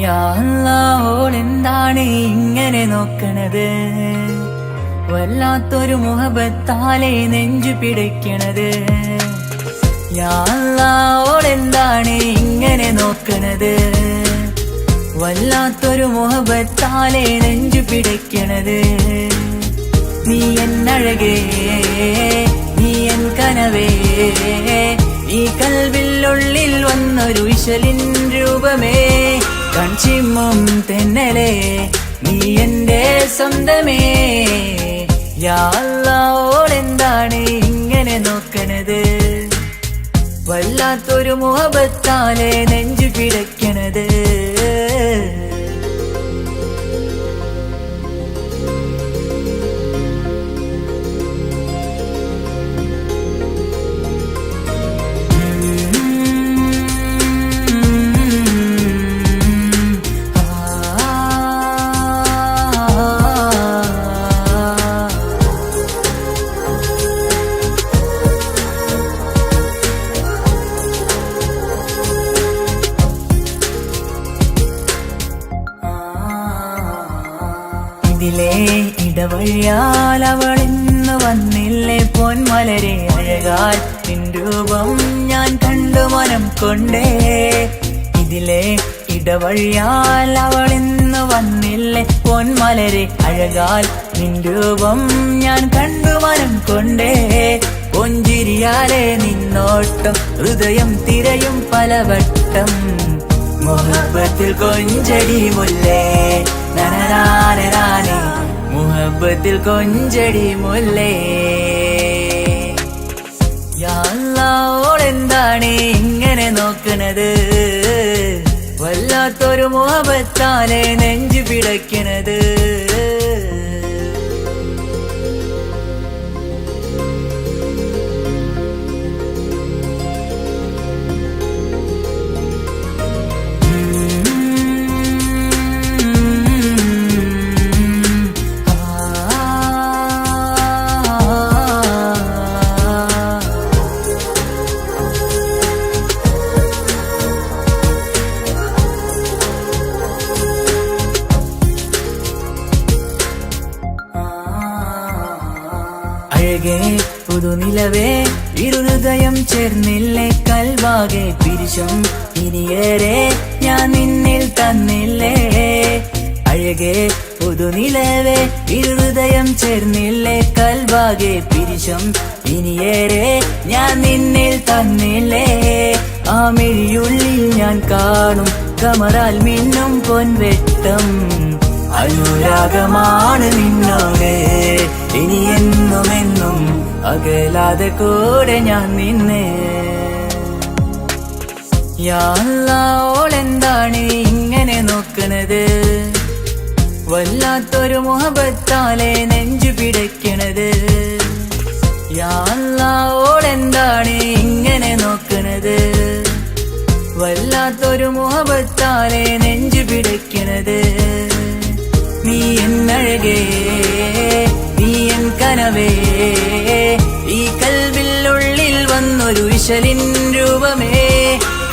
യാ അല്ലാഹ് ഓളെന്താണ് ഇങ്ങനെ നോക്കണത്, വല്ലാത്തൊരു മുഹബത്താലെ നെഞ്ചു പിടയ്ക്കണത്. യാ അല്ലാഹ് ഓളെന്താണ് ഇങ്ങനെ നോക്കണത്, വല്ലാത്തൊരു മുഹബത്താലെ നെഞ്ചു പിടയ്ക്കണത്. നീ എന്നഴകേ, നീ എൻ കനവേ, ഈ കൽവിനുള്ളിൽ വന്നൊരു വിശലിൻ രൂപമേ, കൺചിമ്മും തെന്നലേ, നീ എന്റെ സ്വന്തമേ. യാ അല്ലാഹ് ഓളെന്താണ് ഇങ്ങനെ നോക്കണത്, വല്ലാത്തൊരു മുഹബത്താലെ നെഞ്ചു പിടയ്ക്കണത്. ഇതിലെ ഇടവഴിയാൽ അവളിന്ന് വന്നില്ലേ പൊന്മലരെ, അഴകാൽ നിൻ രൂപം ഞാൻ കണ്ടു മനം കൊണ്ടേ. ഇതിലെ ഇടവഴിയാൽ അവളിന്ന് വന്നില്ലേ പൊന്മലരെ, അഴകാൽ നിൻ രൂപം ഞാൻ കണ്ടു മനം കൊണ്ടേ. പൊഞ്ചിരിയാലെ നിന്നോട്ടം ഹൃദയം തിരയും പലവട്ടം, മുഹബത്തിൽ കൊഞ്ചടി മുല്ലേ നനനാനേ, മുഹബത്തിൽ കൊഞ്ചടി മുല്ലേ. യാ അല്ലാഹ് ഓളെന്താണ് ഇങ്ങനെ നോക്കണത്, വല്ലാത്തൊരു മുഹബത്താലെ നെഞ്ചു പിടയ്ക്കണത്. അഴകേ പുതുനിലവേ, ഇരുഹൃദയം ചേർന്നില്ലേ കൽവാകെ പിരിശം ഇനിയേറെ ഞാൻ നിന്നിൽ തന്നില്ലേ. അഴകേ പുതുനിലവേ, ഇരുഹൃദയം ചേർന്നില്ലേ കൽവാകെ പിരിശം ഇനിയേറെ ഞാൻ നിന്നിൽ തന്നില്ലേ. ആ മിഴിയുള്ളിൽ ഞാൻ കാണും കമറാൽ മിന്നും പൊൻവെട്ടം, അനുരാഗമാണ് നിന്നോട് ഇനി എന്നുമെന്നും അകലാതെ കൂടെ ഞാൻ നിന്നെ. യാ അല്ലാഹ് ഓളെന്താണ് ഇങ്ങനെ നോക്കണത്, വല്ലാത്തൊരു മുഹബത്താലെ നെഞ്ചു പിടയ്ക്കണത്. യാ അല്ലാഹ് ഓളെന്താണ് ഇങ്ങനെ നോക്കണത്, വല്ലാത്തൊരു മുഹബത്താലെ നെഞ്ചു പിടയ്ക്കണത്. നീ എന്നഴകേ, നീ എൻ കനവേ, ഈ കൽവിനുള്ളിൽ വന്നൊരു വിശലിൻ രൂപമേ,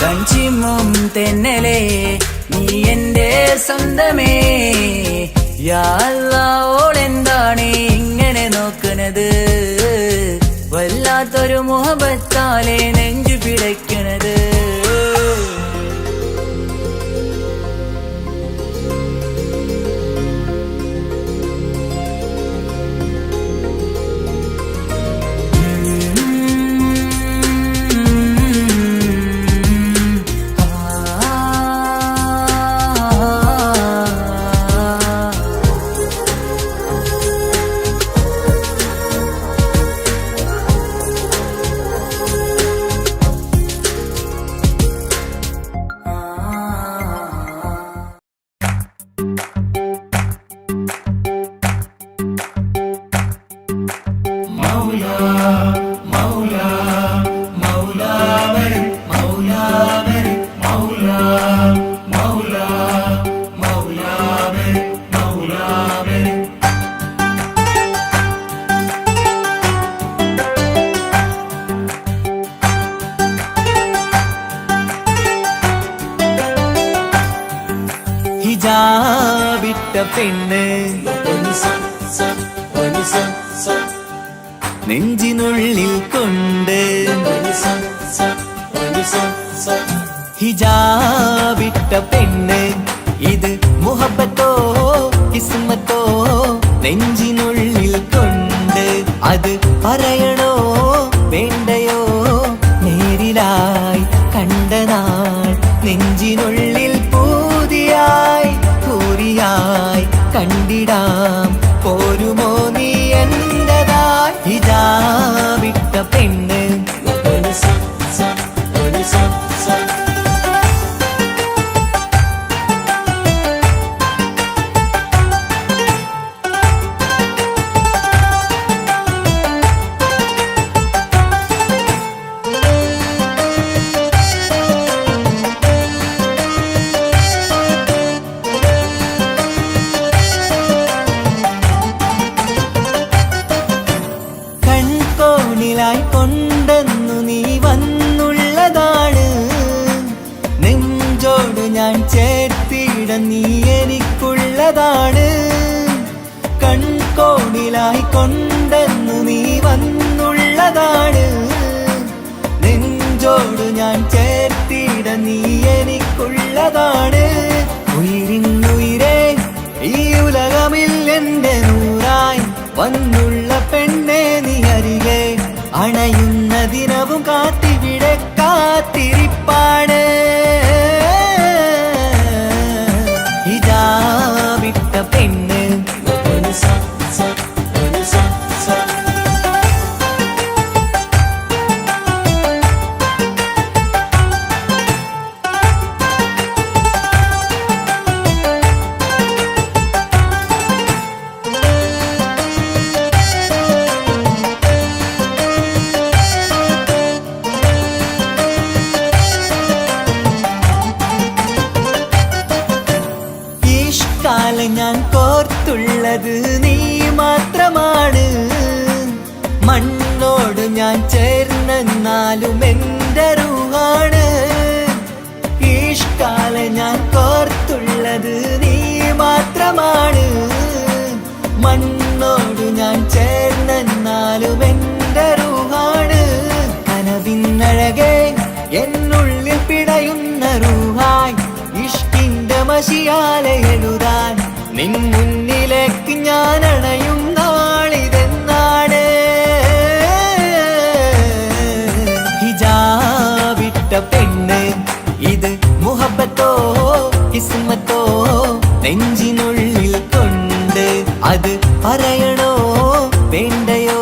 കൺചിമ്മും തെന്നലേ, നീ എന്റെ സ്വന്തമേ. യാ അല്ലാഹ് ഓളെന്താണ് ഇങ്ങനെ നോക്കണത്, വല്ലാത്തൊരു മുഹബത്താലെ നെഞ്ചു പിടയ്ക്കണത്. ഹിജാബിട്ട പെണ്ണ് നെഞ്ചിനുള്ളിൽ കൊണ്ട് ഹിജാബിട്ട പെണ്ണ് ഇത് മുഹബത്തോ കിസ്മത്തോ നെഞ്ചിനുള്ളിൽ കൊണ്ട് അത് പറയണോ വേണ്ടയോ നേരിലായി കണ്ട നാൾ നെഞ്ചിനുള്ളിൽ പൂതിയായി പൂരിയായി കണ്ടിടാം പോരുമോ നീ എന്റതായി ഹിജാബിട്ട പെണ്ണ് കൊണ്ടെന്നു നീ വന്നുള്ളതാണ് നെഞ്ചോട് ഞാൻ ചേർത്തിട നീ എനിക്കുള്ളതാണ് കൺകോണിലായി കൊണ്ടെന്നു നീ വന്നുള്ളതാണ് നെഞ്ചോട് ഞാൻ ചേർത്തിട നീ എനിക്കുള്ളതാണ് ഉയിരിന്നുയിരേ ഈ ഉലകമിൽ എന്റെ നൂറായി വന്നുള്ള പെണ്ണെ നീ അരികെ അണയുന്ന ദിനവും കാത്തിവിടെ കാത്തിരിപ്പാണ് ഹിജാബിട്ട പെണ്ണ് ഞാൻ കോർത്തുള്ളത് നീ മാത്രമാണ് മണ്ണോട് ഞാൻ ചേർന്നെന്നാലും എന്റെ റൂഹാണ് ഈഷ്കാല ഞാൻ കോർത്തുള്ളത് നീ മാത്രമാണ് മണ്ണോട് ഞാൻ ചേർന്നെന്നാലും എന്റെ റൂഹാണ് കനവിന്നഴകെ എന്നുള്ളിൽ പിടയുന്ന റൂഹായി ഇഷ്കിന്റെ മഷിയാലെ എഴുതാൻ നിൻ മുന്നിലേക്ക് ഞാൻ അണയും നാളിതെന്നാണ് ഹിജാബിട്ട പെണ്ണ് ഇത് മുഹബത്തോ കിസ്മത്തോ നെഞ്ചിനുള്ളിൽ കൊണ്ട് അത് പറയണോ വേണ്ടയോ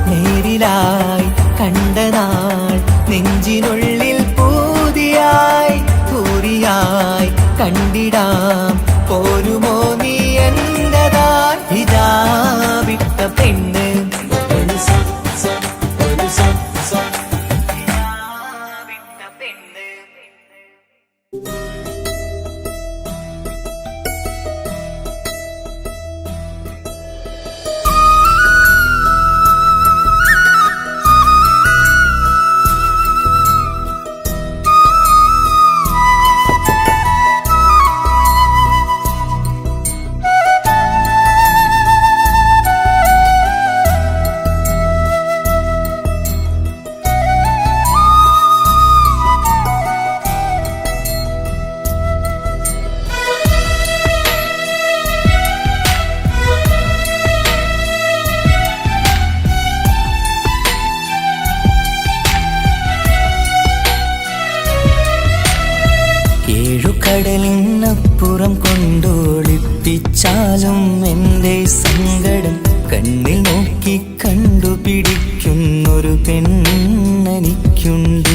നേരിലായി കണ്ട നാൾ നെഞ്ചിനുള്ളിൽ പൂതിയായി പൂരിയായി കണ്ടിടാം പോരുമോ നീ എന്റതായി ഹിജാബിട്ട പെണ്ണ് കടലിനപ്പുറം കൊണ്ടോളിപ്പിച്ചാലും എന്റെ സങ്കടം കണ്ണിൽ നോക്കി കണ്ടുപിടിക്കുന്നൊരു പെണ്ണെനിക്കുണ്ട്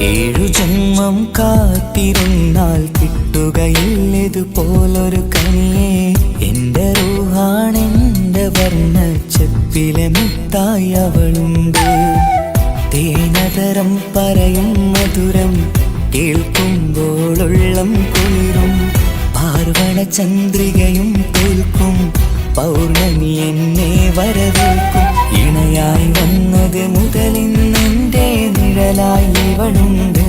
7 ജന്മം കാത്തിരുന്നാൽ കിട്ടുകയില്ലതുപോലൊരു കനിയെ എന്റെ റൂഹാണെന്റെ വർണ്ണച്ചപ്പിലെ മുത്തായി അവളുണ്ട് തേനതരം പറയും മധുരം കേൾക്കുമ്പോളുള്ളം കുളിരും പാർവണ ചന്ദ്രികയും തോൽക്കും പൗർണമി എന്നെ വരവേൽക്കും ഇണയായി വന്നത് മുതലിന്നെന്റെ നിഴലായി ഇവളുണ്ട്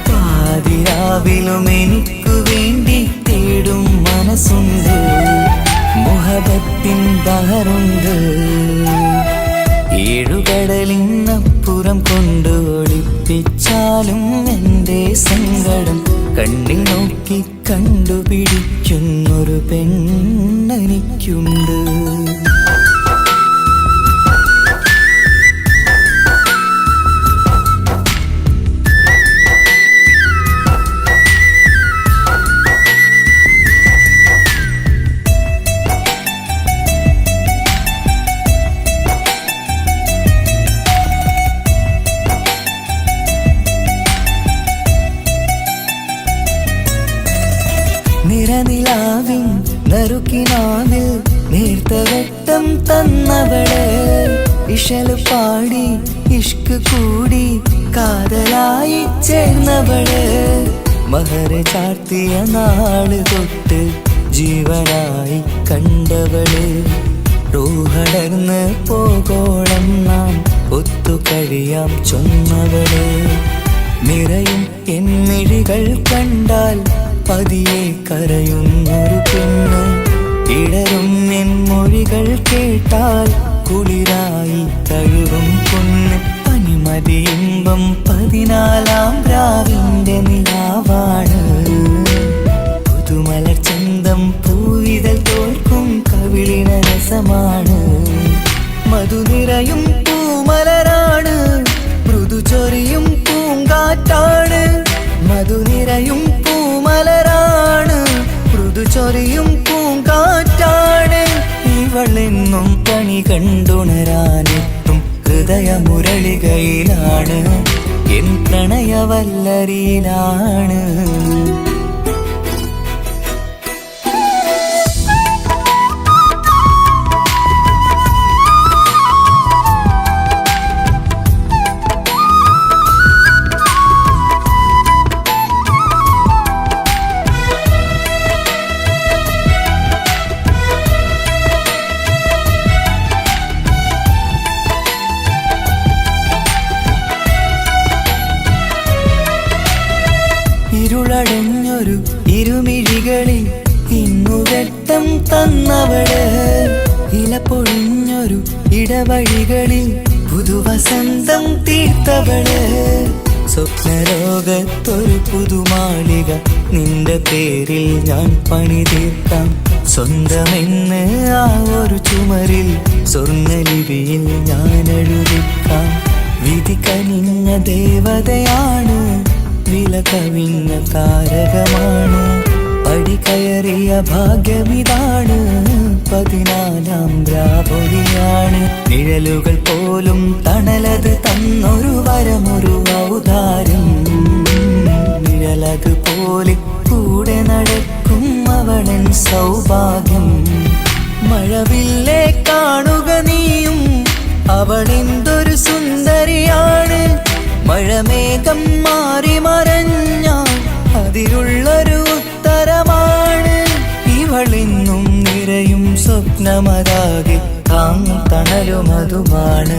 പാതിരാവിലും എനിക്കു വേണ്ടി മനസ്സുണ്ട്, മുഹബത്തിൻ ബഹറുണ്ട്. ഏഴുകടലിനപ്പുറം കൊണ്ട് ഒളിപ്പിച്ചാലും എൻ്റെ സങ്കടം കണ്ണിൽ നോക്കി കണ്ടുപിടിക്കുന്നൊരു പെണ്ണെനിക്കുണ്ട്. നിറനിലാവിൻ നറുക്കിനാവിൽ നേർത്ത വെട്ടം തന്നവള്, ഇശല് പാടി ഇഷ്ക് കൂടി കാതലായി ചേർന്നവള്, മഹർ ചാർത്തിയ നാള് തൊട്ട് ജീവനായി കണ്ടവള്, റൂഹടർന്ന് പോകോളം നാം ഒത്തു കഴിയാം ചൊന്നവള്. നിറയും എന്നിഴികൾ കണ്ടാൽ പതിയെ കരയുന്നൊരു പെണ്ണ്, ഇടറും എൻ മൊഴികൾ കേട്ടാൽ കുളിരായി തഴുകും പൊന്ന്. പനിമതി ഇമ്പം 14-ാം രാവിന്റെ നിലാവാണ്, പുതുമലർ ചന്തം പൂവിതൽ തോൽക്കും കവിളിന രസമാണ്. മധുനിറയും പൂമലരാണ്, മൃദുചൊരിയും പൂങ്കാറ്റാണ്. മധുനിറയും പൂമലരാണ്, മൃദുചൊരിയും പൂങ്കാറ്റാണ്. ഇവളെന്നും പണി കണ്ടുണരാനെത്തും ഹൃദയമുരളികയിലാണ്, എൻ പ്രണയവല്ലരിയിലാണ്. ഇരുളടഞ്ഞൊരു ഇരുമിഴികളിൽ ഇന്നു വെട്ടം തന്നവള്, ഇല പൊഴിഞ്ഞൊരു ഇടവഴികളിൽ പുതുവസന്തം തീർത്തവള്. സ്വപ്നലോകത്തൊരു പുതുമാളിക നിന്റെ പേരിൽ ഞാൻ പണി തീർക്കാം, സ്വന്തമെന്ന് ആ ഒരു ചുമരിൽ സ്വർണ്ണലിപിയിൽ ഞാൻ എഴുതിക്കാം. വിധി കനിഞ്ഞ ദേവതയാണ്, വില കവിഞ്ഞ താരകമാണ്, പടി കയറിയ ഭാഗ്യമിതാണ്, 14-ാം രാപൊലിയാണ്. നിഴലുകൾ പോലും തണലത് തന്നൊരു വരമൊരു ഔദാര്യം, നിഴലത് പോലെ കൂടെ നടക്കും അവളൻ സൗഭാഗ്യം. മഴവില്ലേ കാണുക നീയും, അവളെന്തൊരു സുന്ദരിയാണ്. മഴമേഘം മാറി മറഞ്ഞാൽ അതിലുള്ളൊരു ഉത്തരമാണ്. ഇവളെന്നും നിറയും സ്വപ്നമതാകെ താങ്ങും തണലുമതുമാണ്.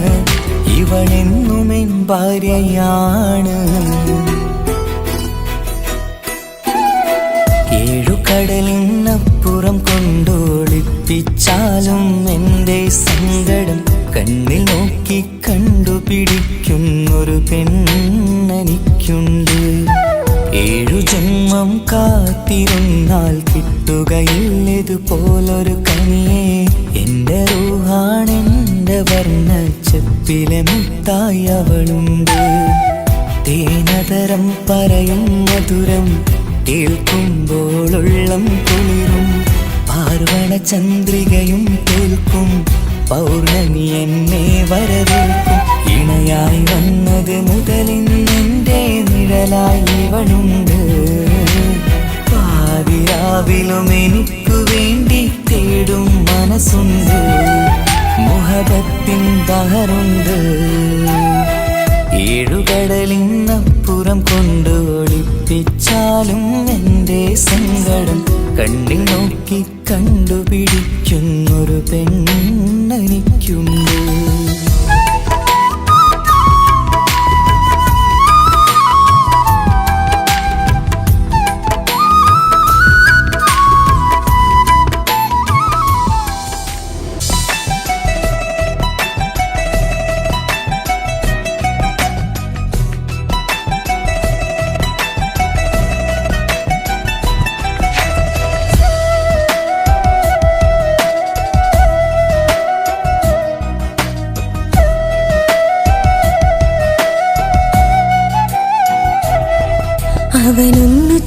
ഇവളെന്നും എൻ ഭാര്യയാണ്. ഏഴുകടലിനപ്പുറം കൊണ്ടോളിപ്പിച്ചാലും എൻ്റെ സങ്കടം കണ്ണിൽ നോക്കി കണ്ടുപിടിക്കുന്നൊരു പെണ്ണെനിക്കുണ്ട്. 7 ജന്മം കാത്തിരുന്നാൽ കിട്ടുകയില്ലതുപോലൊരു കനിയെ, എൻ്റെ റൂഹാണെൻ്റെ വർണ്ണച്ചെപ്പിലെ മുത്തായി അവളുണ്ട്. തേനതരം പറയും മധുരം കേൾക്കുമ്പോളുള്ളം കുളിരും, പാർവണ ചന്ദ്രികയും തോൽക്കും പൗർണമി എന്നെ വരവേൽക്കും. ഇണയായി വന്നത് മുതലിന്നെൻ്റെ നിഴലായി ഇവളുണ്ട്. പാതിരാവിലും എനിക്കു വേണ്ടി തേടും മനസ്സുണ്ട്, മുഹബത്തിൻ ബഹറുണ്ട്. ഏഴുകടലിനപ്പുറം കൊണ്ട് ഒളിപ്പിച്ചാലും എൻ്റെ സങ്കടം കണ്ണിൽ നോക്കി കണ്ടുപിടിക്കുന്നൊരു പെണ്ണെനിക്കുണ്ട്.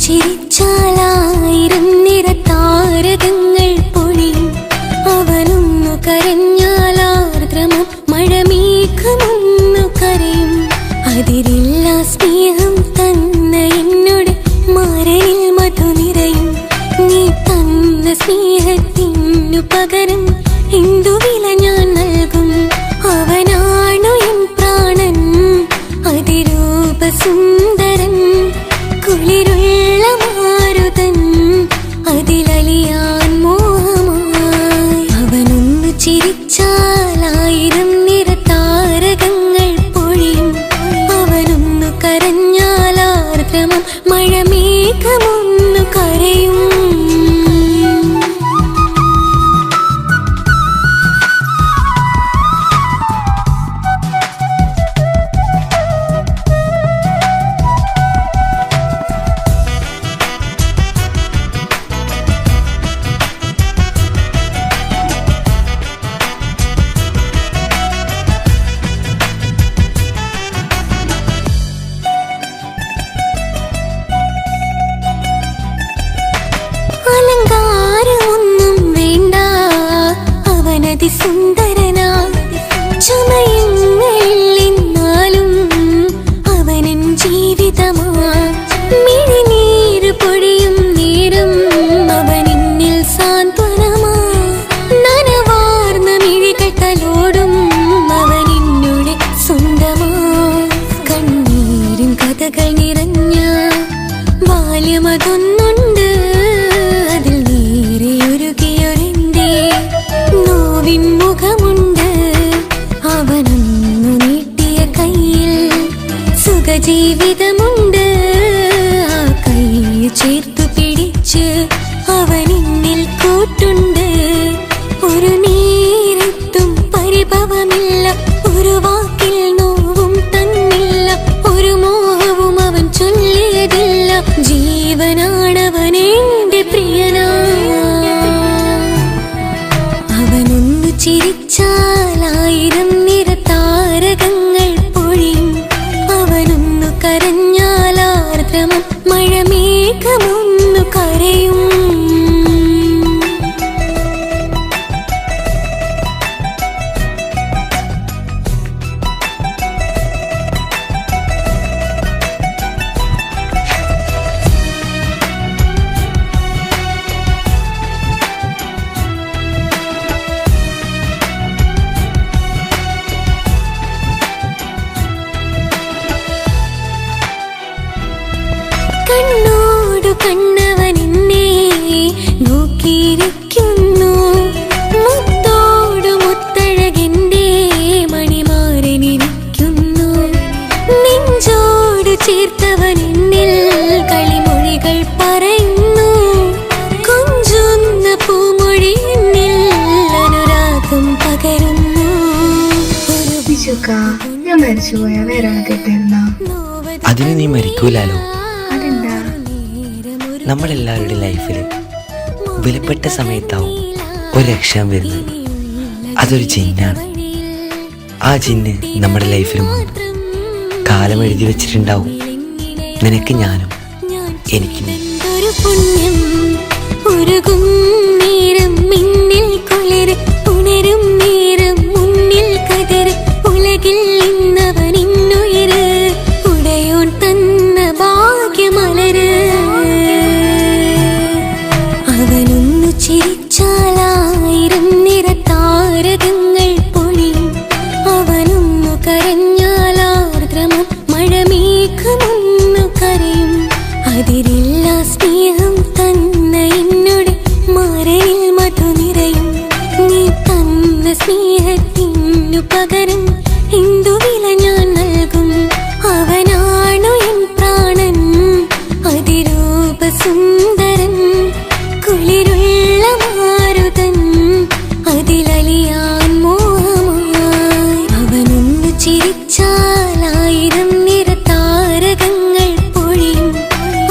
ചിരിച്ചാലായിരം നിറതാരകങ്ങൾ പൊഴിയും. അവനൊന്നു കരഞ്ഞാലാർദ്രമം മഴമേഘമൊന്നു കരയും. അതിരില്ല സ്നേഹം തന്ന എന്നോട് മാരനിൽ മധു നിറയും. നീ തന്ന സ്നേഹത്തിനു പകരം എന്തു വില ഞാൻ നൽകും? അവനാണു എൻ പ്രാണൻ, അതിരൂപ സുന്ദരൻ, കുളിരുള്ള മാരുതൻ, അതിലലിയാൻ മോഹമായി. അവനൊന്നു ചിരിച്ചാലായിരം നിറതാരകങ്ങൾ പൊഴിയും. അവനൊന്നു കരഞ്ഞാലാർദ്രമം മഴമേഘമൊന്നു കരയും. അലങ്കാരമൊന്നും വേണ്ട, അവനതി സുന്ദരനാ. ചമയങ്ങളിന്നാലും അവനൻ ജീവിതമാ. മിഴിനീര് പൊഴിയും നേരം അവനിന്നിൽ സാന്ത്വനമാ. നനവാർന്ന മിഴികൾ തലോടും അവനിന്നുടെ സ്വന്തമാ. കണ്ണീരിൻ കഥകൾ നിറഞ്ഞ ബാല്യമതൊന്നുണ്ട്, അതിൽ നീരെയൊരുകിയൊരെന്റെ നോവിൻ മുഖമുണ്ട്. അവനൊന്നു നീട്ടിയ കയ്യിൽ സുഖജീവിതമുണ്ട്. ആ കൈ ചേർത്തു പിടിച്ച് അവനിന്നിൽ കൂട്ടുണ്ട്. ഒരു നേരത്തും പരിഭവമില്ല, ഒരു വാക്കിൽ നോവും തന്നില്ല, ഒരു മോഹവും അവൻ ചൊല്ലിയതില്ല. ജീവനാണവനെന്റെ പ്രിയനാ. അവനൊന്നു ചിരിച്ചാലായിരം നിറതാരകങ്ങൾ പൊഴിയും. അവനൊന്നു കരഞ്ഞാലാർദ്രമം മഴമേഘമൊന്നു കരയും. കണ്ണോടു കണ്ണവനെന്നെ നോക്കിയിരിക്കുന്നു. മുത്തോടു മുത്തഴകിന്റെ മണിമാരനിരിക്കുന്നു. നെഞ്ചോടു ചേർത്തവനെന്നിൽ കളിമൊഴികൾ പറയുന്നു. കൊഞ്ചുന്ന പൂമൊഴി എന്നിൽ അനുരാഗം പകരുന്നു. ഞാൻ മരിച്ചുപോയ വേറെ കിട്ടിയിരുന്ന അതിന് നീ മരിക്കൂലാലോ. അതെന്താ? നമ്മളെല്ലാവരുടെ ലൈഫിൽ വിലപ്പെട്ട സമയത്താവും ഒരു രക്ഷാൻ വരുന്നത്. അതൊരു ജിന്നാണ്. ആ ജിന്ന് നമ്മുടെ ലൈഫിലും ഉണ്ട്. കാലം എഴുതി വെച്ചിട്ടുണ്ടാവും. നിനക്ക് ഞാനും എനിക്ക് നീ. പുണ്യം ഉരുകും നേരം മിന്നിൽ കുളിര്, ഉണരും നേരം മുന്നിൽ കതിര്. ഉലകിൽ ഇന്നവനിന്നുയിര്, ഉടയോൻ തന്ന ഭാഗ്യമലര്. അവനൊന്നു ചിരിച്ചാലായിരം നിറതാരകങ്ങൾ പൊഴിയും. അവനൊന്നു കരഞ്ഞാലാർദ്രമം മഴമേഘമൊന്നു കരയും. അതിരില്ല സ്നേഹം തന്ന എന്നോട് മാരനിൽ മധു നിറയും. നീ തന്ന സ്നേഹത്തിനു പകരം എന്തു വില ഞാൻ നൽകും? അവനാണു എൻ പ്രാണൻ, അതിരൂപ സുന്ദരൻ, കുളിരുള്ള മാരുതൻ, അതിലലിയാൻ മോഹമായി. അവനൊന്നു ചിരിച്ചാലായിരം നിറതാരകങ്ങൾ പൊഴിയും.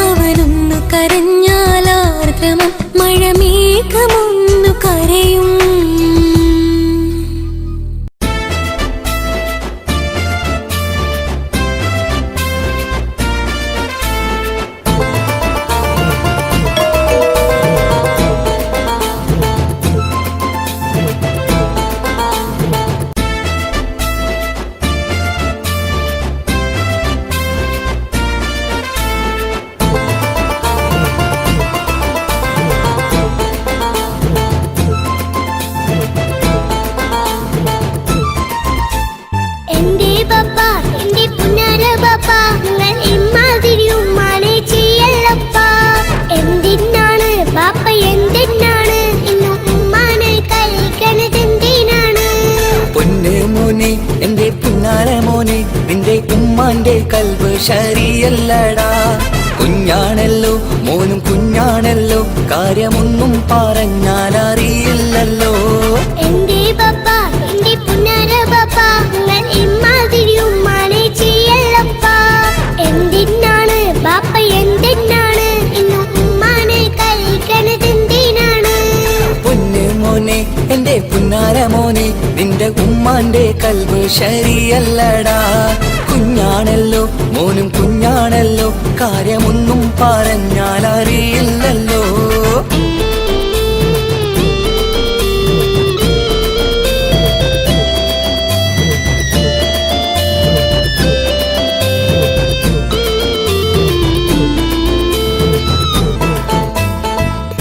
അവനൊന്നു കരഞ്ഞാലാർദ്രമം മഴമേഘമൊന്നു കരയും. കൽബ് ശരിയല്ലടാ. കുഞ്ഞാണല്ലോ മോനും കുഞ്ഞാണല്ലോ, കാര്യമൊന്നും പറഞ്ഞാൽ അറിയില്ലല്ലോ. എന്റെ പപ്പ എന്റെ പുന്നാര പപ്പ, നിങ്ങൾ ഇമ്മാതിരി ഉമ്മാനെ ചെയ്യല്ലപ്പ. എന്തിനാണ് ബാപ്പ എന്തിനാണ് ഇന്നും ഉമ്മാനെ കഴിക്കണത് എന്തിനാണ്? പൊന്നു മോനെ എന്റെ പുന്നാര മോനെ, നിന്റെ ഉമ്മാന്റെ കൽബ് ശരിയല്ലടാ. കുഞ്ഞാണല്ലോ മോനും കുഞ്ഞാണല്ലോ, കാര്യമൊന്നും പറഞ്ഞാൽ അറിയില്ലല്ലോ.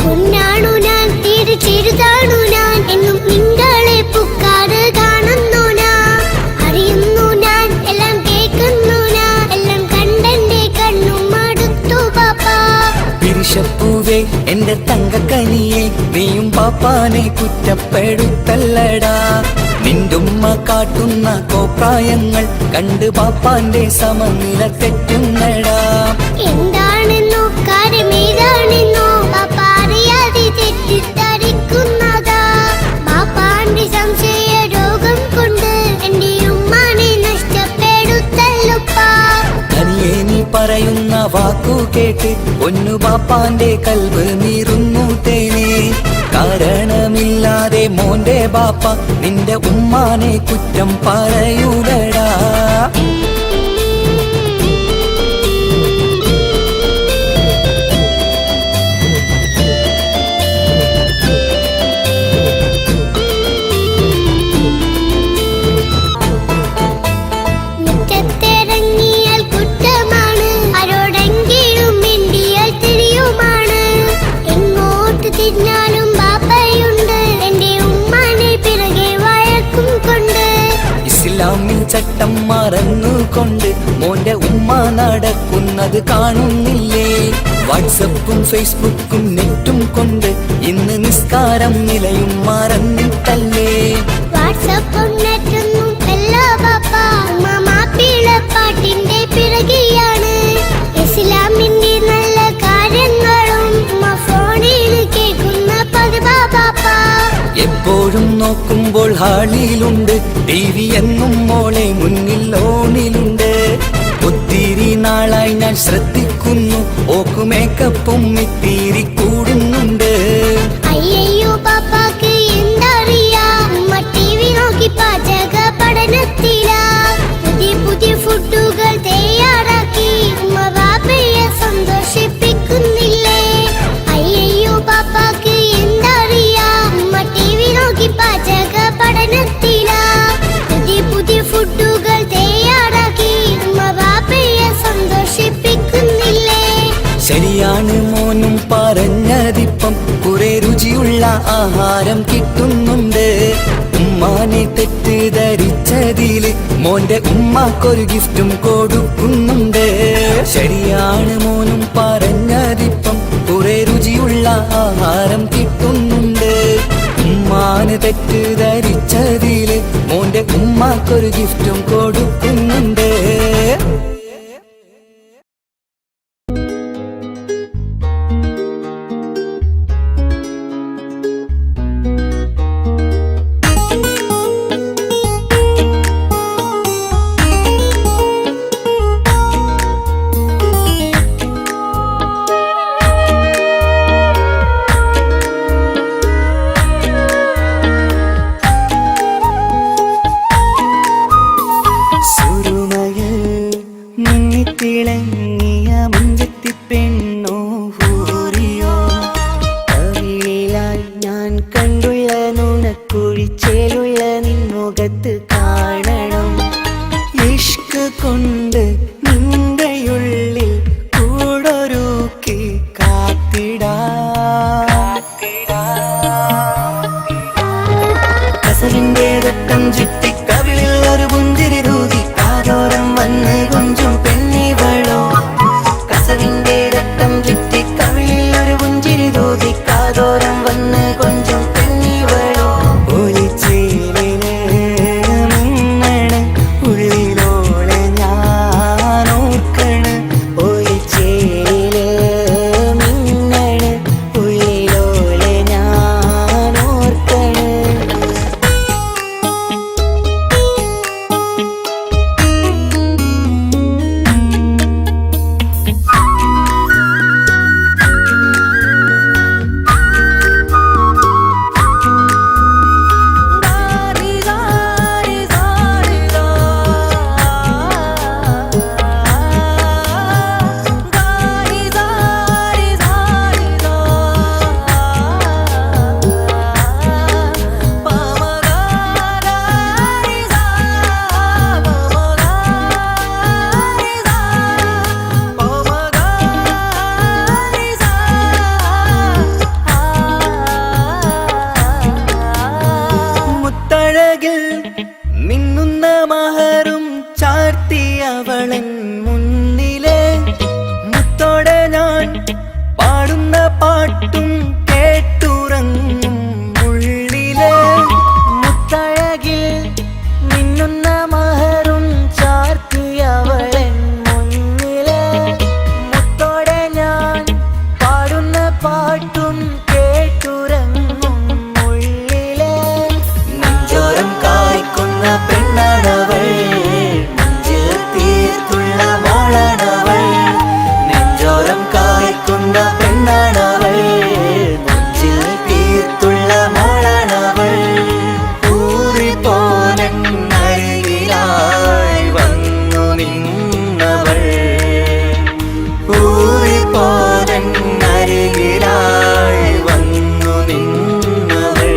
പൊന്നാണു ഞാൻ തീരെ ചെറുതാണു ഞാൻ, എന്നും നിങ്ങളെ പുക്കാറ് കാണുന്നു ഞാൻ. അറിയുന്നു ഞാൻ എല്ലാം കേൾക്കുന്നു ഞാൻ, എല്ലാം കണ്ടെന്റെ കണ്ണും മടുത്തു പാപ്പ. പിരിശപ്പൂവേ എന്റെ തങ്കക്കനിയെ, നീയും പാപ്പാനെ കുറ്റപ്പെടുത്തല്ലടാ. നിന്റുമ്മ കാട്ടുന്ന കോപ്രായങ്ങൾ കണ്ട് പാപ്പാന്റെ സമനില തെറ്റുന്നടാ. എന്താണെന്നോ കാര്യമേതാണെന്നോ പാപ്പ അറിയാതെ തെറ്റിദ്ധരിക്കുന്നതാ. പാപ്പാന്റെ സംശയ രോഗം കൊണ്ട് എന്റെ ഉമ്മാനെ നഷ്ടപ്പെടുത്തല്ലുപ്പാ. തനിയെ നീ പറയുന്ന വാക്കു കേട്ട് പൊന്നു പാപ്പാന്റെ കൽബ് നീറുന്നു തേനെ. കാരണമില്ലാതെ മോന്റെ ബാപ്പ നിന്റെ ഉമ്മാനെ കുറ്റം പറയൂലടാ. മുറ്റത്തിറങ്ങിയാൽ കുറ്റമാണ്, ആരോടെങ്കിലും മിണ്ടിയാൽ തിരിയുമാണ്. എങ്ങോട്ട് തിരിഞ്ഞാലും ബാപ്പയുണ്ട്, എന്റെ ഉമ്മാനെ പിറകെ വഴക്കും കൊണ്ട്. ഇസ്ലാമിൽ ചട്ടം മറന്നുകൊണ്ട് മോന്റെ ഉമ്മ നടക്കുന്നത് കാണുന്നില്ലേ? വാട്സപ്പും ഫേസ്ബുക്കും നെറ്റും കൊണ്ട് ഇന്ന് നിസ്കാരം നിലയും മറന്നിട്ടല്ലേ? വാട്സപ്പും നെറ്റൊന്നും അല്ല ബാപ്പ, ഉമ്മ മാപ്പിളപ്പാട്ടിന്റെ പിറകെയാണ്. ഇസ്ലാമിന്റെ നല്ല കാര്യങ്ങളും ഉമ്മ ഫോണിൽ കേൾക്കുന്ന പതിവാ ബാപ്പ. എപ്പോഴും നോക്കുമ്പോൾ ഹാളിലുണ്ട് TV എന്നും മോളെ മുന്നിൽ ഓണിലുണ്ട്. ഒത്തിരി നാളായി ഞാൻ ശ്രദ്ധിക്കുന്നു, ഓക്ക് മേക്കപ്പും ഇത്തിരി കൂടുന്നുണ്ട്. അയ്യോ പാപ്പാക്ക് എന്തറിയാ, ഉമ്മ TV നോക്കി പാചക പഠനത്തിലാ. പുതിയ പുതിയ ഫുഡുകൾ തയ്യാറാക്കി ഉമ്മ ബാപ്പയെ സന്തോഷിപ്പിക്കുന്നില്ലേ? അയ്യോ പാപ്പാക്ക് എന്തറിയാ, ഉമ്മ TV നോക്കി പാചക പഠനത്തിലാ. പുതിയ പുതിയ ഫുഡുകൾ തയ്യാറാക്കി ഉമ്മ ബാപ്പയെ സന്തോഷിപ്പിക്കുന്നില്ലേ? ശരിയാണ് മോനും പറഞ്ഞതിപ്പം, കുറെ രുചിയുള്ള ആഹാരം കിട്ടുന്നുണ്ട്. ഉമ്മാനെ തെറ്റിദ്ധരിച്ചതില് മോന്റെ ഉമ്മാക്കൊരു ഗിഫ്റ്റും കൊടുക്കുന്നുണ്ട്. ശരിയാണ് മോനും പറഞ്ഞതിപ്പം, കുറെ രുചിയുള്ള ആഹാരം കിട്ടുന്നുണ്ട്. ഉമ്മാന് തെറ്റിദ്ധരിച്ചതില് മോന്റെ ഉമ്മാക്കൊരു ഗിഫ്റ്റും കൊടുക്കുന്നുണ്ട്. പാട്ടും കേട്ടുറങ്ങും ഉള്ളിലെ മുത്തഴകിൽ മിന്നുന്ന മഹറും ചാർത്തിയവളൻ മുന്നിലെ മുത്തോടെ ഞാൻ പാടുന്ന പാട്ടും കേട്ടുറങ്ങും ഉള്ളിലെ നെഞ്ചോരം കായ്ക്കുന്ന പെണ്ണാണവൾ നെഞ്ചിൽ തീർത്തുള്ള മോളാണവൾ നെഞ്ചോരം കായ്ക്കുന്ന പെണ്ണാണവൾ നെഞ്ചിൽ തീർത്തുള്ള മോളാണവൾ ഊറിപ്പോനരികിലായി വന്നു നിന്നവൾ ഊറിപ്പോനരികിലായി വന്നു നിന്നവൾ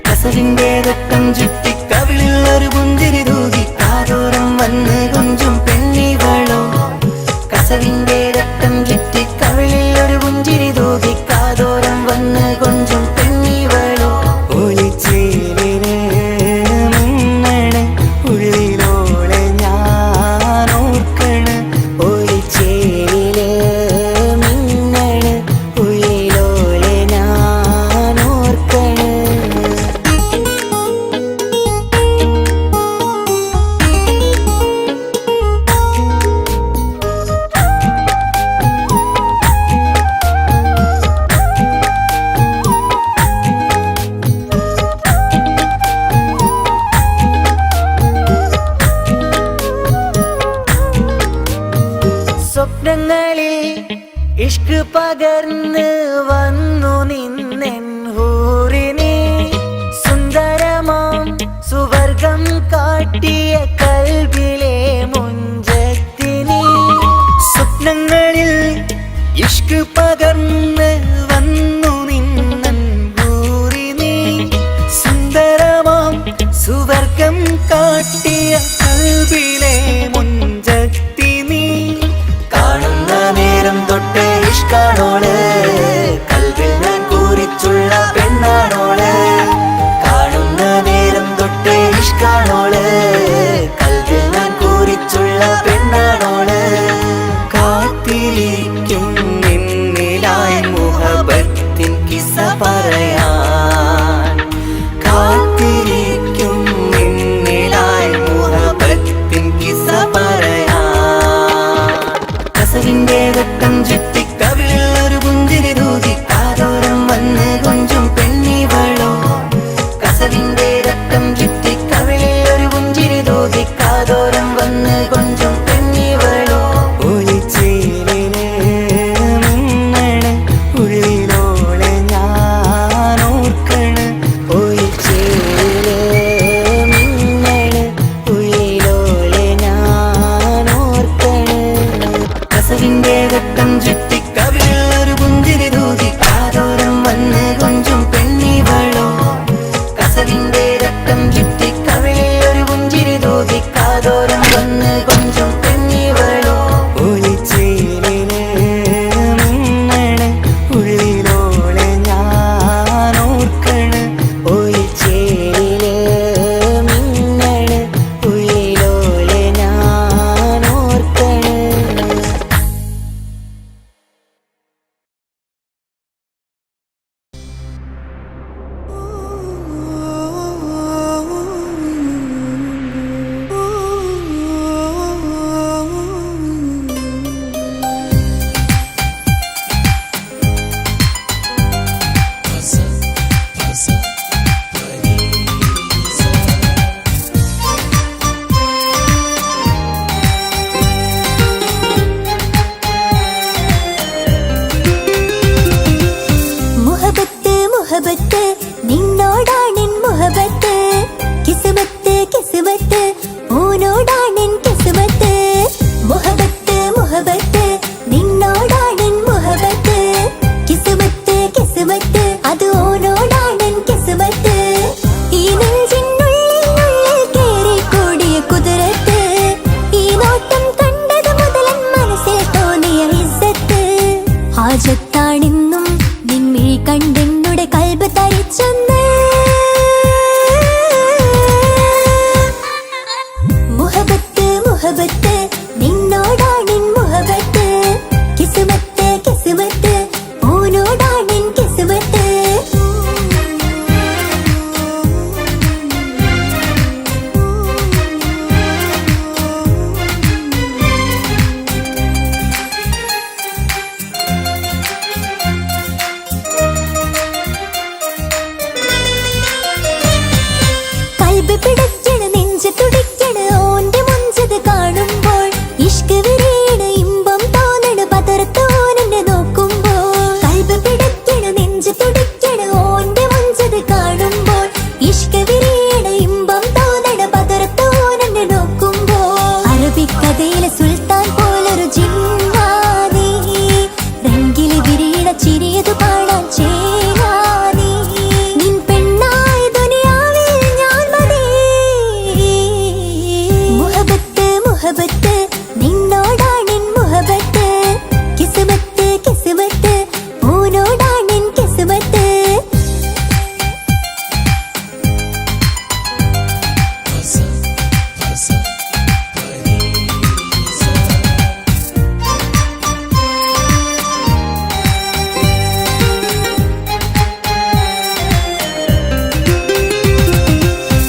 കസവിന്റെ രക്തം ചുറ്റി കവിളിൽ ഒരു പുഞ്ചിരി തൂകി കാതോരം വന്ന് കൊഞ്ചും പെണ്ണിവളോ കസവിന്റെ രക്തം ചുറ്റി കവിളിൽ ഒരു പുഞ്ചിരി തൂകി കാതോരം വന്ന് കൊഞ്ചും പെണ്ണിവളോ ഒളിച്ചേലിന് മിന്നണ് ഉള്ളിലോളെ ഞാൻ ഓർക്കണ് ഒളിച്ചേലില് മിന്നണ് ഉള്ളിലോളെ ഞാൻ ഓർക്കണ് സ്വപ്നങ്ങളിൽ ഇഷ്ക് പകർന്ന് വന്നു നിന്നെൻ ഹൂറിനെ സുന്ദരമാം സുവർഗം കാട്ടിയ കൽബിലെ മുഞ്ചത്തിനെ സ്വപ്നങ്ങളിൽ ഇഷ്ക് പകർന്ന് വന്നു നിന്നെൻ ഹൂറിനെ സുന്ദരമാം സുവർഗം കാട്ടിയ കൽബിലെ മുഞ്ചത്തിനെ കാണുന്ന നേരം തൊട്ടേ ഇഷ്കാണോള് കൽവിൽ ഞാൻ കൂറിച്ചുള്ള പെണ്ണാണോള് കാണുന്ന നേരം തൊട്ടേ ഇഷ്കാണോള് കൽവിൽ ഞാൻ കൂറിച്ചുള്ള പെണ്ണാണോള് കാത്തിരിക്കും നിന്നിലായി മുഹബത്തിൻ കിസ്സ പറയാൻ കാത്തിരിക്കും നിന്നിലായി മുഹബത്തിൻ കിസ്സ പറയാൻ കസവിന്റെ രക്തം ചുറ്റി കവിളിൽ ഒരു പുഞ്ചിരി തൂകി കാതോരം വന്ന് കൊഞ്ചും പെണ്ണിവളോ കസവിന്റെ രക്തം ചുറ്റി കവിളിൽ ഒരു പുഞ്ചിരി തൂകി കാതോരം വന്ന് കൊഞ്ചും പെണ്ണിവളോ ഒളിച്ചേലിന് മിന്നണ് ഉള്ളിലോളെ ഞാൻ ഓർക്കണ് ഒളിച്ചേലില് മിന്നണ് ഉള്ളിലോളെ ഞാൻ ഓർക്കണ് കസവിന്റെ രക്തം ചുറ്റി കവിളിൽ ഒരു പുഞ്ചിരി തൂകി കാതോരം വന്ന് കൊഞ്ചും പെണ്ണിവളോ കസവിന്റെ രക്തം ചുറ്റി കവിളിൽ ഒരു പുഞ്ചിരി തൂകി കാതോരം വന്ന് കൊഞ്ചും പെണ്ണിവളോ ഒളിച്ചേലിന് മിന്നണ് ഉള്ളിലോളെ ഞാൻ ഓർക്കണ് ഒളിച്ചേലില് മിന്നണ് ഉള്ളിലോളെ ഞാൻ ഓർക്കണ് മുഹബത്ത് മുഹബത്ത് നിന്നോടാണെൻ മുഹബത്ത് കിസ്മത്ത് കിസ്മത്ത് ഓനോടാണെൻ കിസ്മത്ത് മുഹബത്ത് മുഹബത്ത് നിന്നോടാണെൻ മുഹബത്ത് കിസ്മത്ത് കിസ്മത്ത് അത് ഓനോടാണെൻ കിസ്മത്ത് ഈ നെഞ്ചിനുള്ളിൽ കേറിക്കൂടിയ കുതിരത്ത് ഈ നോട്ടം കണ്ടത് മുതലൻ മനസ്സിൽ തോന്നിയ ഇസ്സത്ത് ഹാജത്താണെന്നും നിൻമിഴി കണ്ടെന്നുടെ കൽബ് തരിച്ചെന്ന് മുഹബത്ത് മുഹബത്ത് നിന്നോടാണെൻ മുഹബത്ത് കിസ്മത്ത് കിസ്മത്ത് കൽബ് പിടയ്ക്കണ നെഞ്ച് തുടിക്കണ ഓന്റെ മുഞ്ചത് കാണുമ്പോൾ ഇഷ്ക് വിരിയണ ഇമ്പം തോന്നണ പതർത്തോനെ നോക്കുമ്പോൾ കൽബ് പിടയ്ക്കണ നെഞ്ച് തുടിക്കണ ഓന്റെ മുഞ്ചത് കാണുമ്പോൾ ഇഷ്ക് വിരിയണ ഇമ്പം തോന്നണ പതർത്തോനെ നോക്കുമ്പോൾ അറബിക്കഥയിലെ സുൽത്താൻ പോലൊരു ജിന്നാനി രംഗിലെ വിരിയണ ചിരിയതു കാണാൻ ചേരാനി നിൻ പെണ്ണായി ദുനിയാവിൽ ഞാൻ മതി മുഹബത്ത് മുഹബത്ത് നിന്നോടാണെൻ മുഹബത്ത് കിസ്മത്ത് കിസ്മത്ത് പൂനോടാണെൻ കിസ്മത്ത്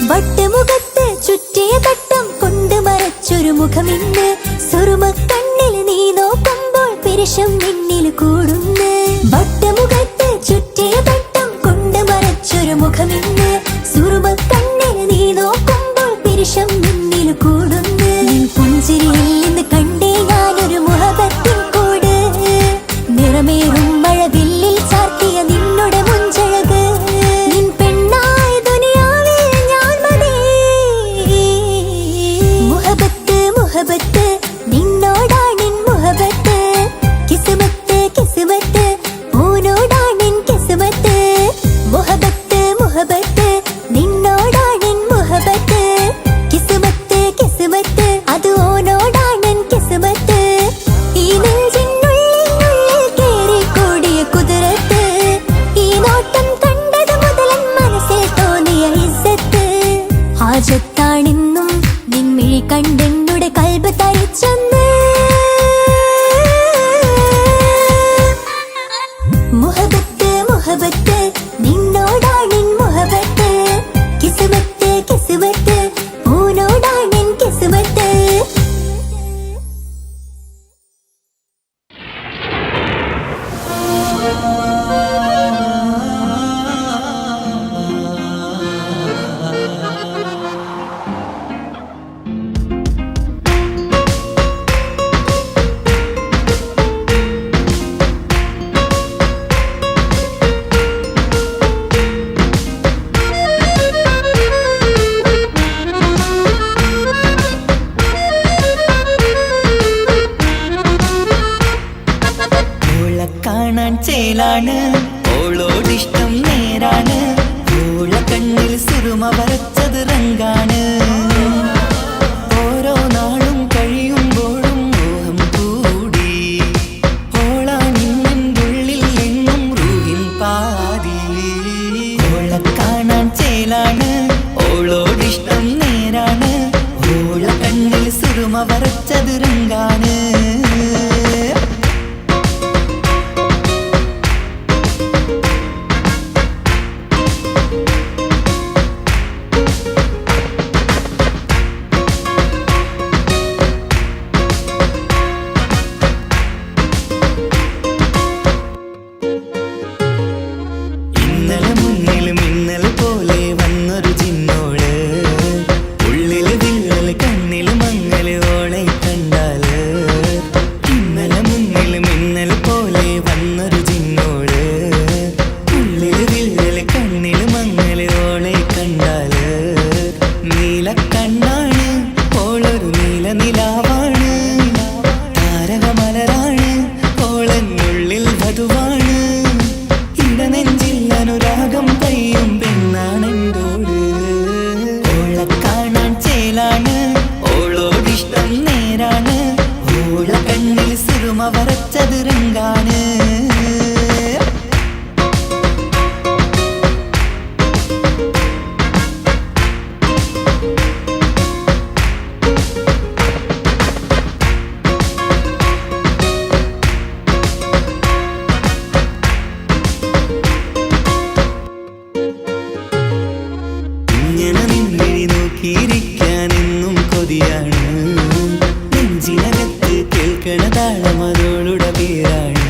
വട്ടമുഖത്ത് ചുറ്റിയ തട്ടം കൊണ്ട് മറച്ചൊരു മുഖമിന്ന് സുറുമ കണ്ണിൽ നീ നോക്കുമ്പോൾ പിരിശം നിന്നിൽ കൂടുന്ന് വട്ടമുഖത്ത് ചുറ്റിയ തട്ടം കൊണ്ട് മറച്ചൊരു മുഖമിന്ന് സുറുമ കണ്ണിൽ നീ നോക്കുമ്പോൾ പിരിശം നിന്നിൽ കൂടുന്ന് നിൻ പുഞ്ചിരിയിൽ നിന്ന് കണ്ടേ ഞാനൊരു മുഹബത്തിൻ കൂട് നിറമേറും മഴവില്ലിൽ ചാർത്തിയ നിന്നുടെ മുഞ്ചഴക് നിൻ പെണ്ണായി ദുനിയാവിൽ ഞാൻ മതി മുഹബത്ത് മുഹബത്ത് നിന്നോടാണെൻ മുഹബത്ത് കിസ്മത്ത് കിസ്മത്ത് പൂനോടാണെൻ കിസ്മത്ത് മുഹബത്ത് മുഹബത്ത് നിന്നോടാണെൻ മുഹബത്ത് കിസ്മത്ത് കിസ്മത്ത് അത് ഓനോടാണെൻ കിസ്മത്ത് ഈ നെഞ്ചിനുള്ളിൽ കേറിക്കൂടിയ കുതിരത്ത് ഈ നോട്ടം കണ്ടത് മുതലൻ മനസ്സിൽ തോന്നിയ ഇസ്സത്ത് ഹാജത്താണെന്നും നിൻമിഴി കണ്ടെന്നുടെ കൽബ് തരിച്ചെന്ന് മുഹബത്ത് മുഹബത്ത് നിന്നോടാണെൻ മുഹബത്ത് കിസ്മത്ത് കിസ്മത്ത് പൂനോടാണെൻ കിസ്മത്ത് ഓളെ കാണാൻ ചേലാണ് ഓളോടിഷ്ടം നേരാണ് ഓളെ കണ്ണിൽ സുറുമ വരച്ചത് റങ്കാണ് ഓരോ നാളും കഴിയുമ്പോഴും മോഹം കൂടി ഓളാണിന്നുള്ളിൽ എന്നും റൂഹിൻ പാതി ഓളെ കാണാൻ ചേലാണ് ഓളോടിഷ്ടം നേരാണ് ഓളെ കണ്ണിൽ സുറുമ വരച്ചത് റങ്കാണ് ഇന്നലെ മുന്നിൽ മിന്നൽ പോലെ വന്നൊരു ചിന്നോള് ഉള്ളിൽ വിള്ളൽ കണ്ണിൽ മങ്ങൽ ഓളെ കണ്ടാല് ഇന്നലെ മുന്നിൽ മിന്നൽ പോലെ വന്നൊരു ചിന്നോള് ഉള്ളിൽ വിള്ളൽ കണ്ണിൽ മങ്ങൽ ഓളെ കണ്ടാല് നീല കണ്ണാണ് ഓളൊരു നീല നിലാവാണ് താരകമലരാണ് ഓളെന്നുള്ളിൽ വധുവാണ് നെഞ്ചിൽ അനുരാഗം പെയ്യും പെണ്ണാണെന്തോട് ഓളെ കാണാൻ ചേലാണ് ഓളോടിഷ്ടം നേരാണ് ഓളെ കണ്ണിൽ സുറുമ വരച്ചത് റങ്കാണ് ഇങ്ങനെ നിന്നിഴി നോക്കിയിരിക്കാനെന്നും കൊതിയാണ് നെഞ്ചിനകത്ത് കേൾക്കണ താളം അതോളുടെ പേരാണ്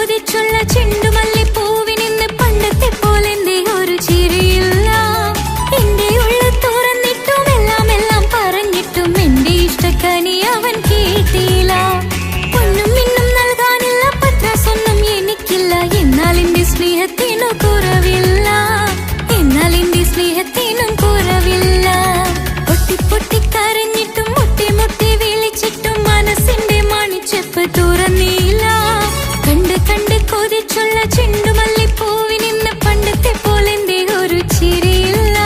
കൊതിച്ചുള്ള ചെണ്ടുമല്ലിപ്പൂവിനിന്ന് പണ്ടത്തെ പോലെന്തേ ഒരു ചിരിയില്ല. എന്റെ ഉള്ളിൽ തുറന്നിട്ടും എല്ലാം പറഞ്ഞിട്ടും എന്റെ ഇഷ്ടക്കനി അവൻ കേട്ടില്ല. പൊന്നും മിന്നും നൽകാനില്ല, പത്രാസൊന്നും എനിക്കില്ല. എന്നാൽ എന്റെ സ്നേഹത്തിനു കുറവില്ല, എന്നാൽ എന്റെ സ്നേഹത്തിനും കുറവില്ല. പൊട്ടി കരഞ്ഞിട്ടും മുട്ടി വിളിച്ചിട്ടും മനസ്സിന്റെ മണിച്ചെപ്പ് തുറന്നില്ല. കണ്ട് കൊതിച്ചുള്ള ചെണ്ടുമല്ലിപ്പൂവിനിന്ന് പണ്ടത്തെ പോലെന്തേ ഒരു ചിരിയില്ല.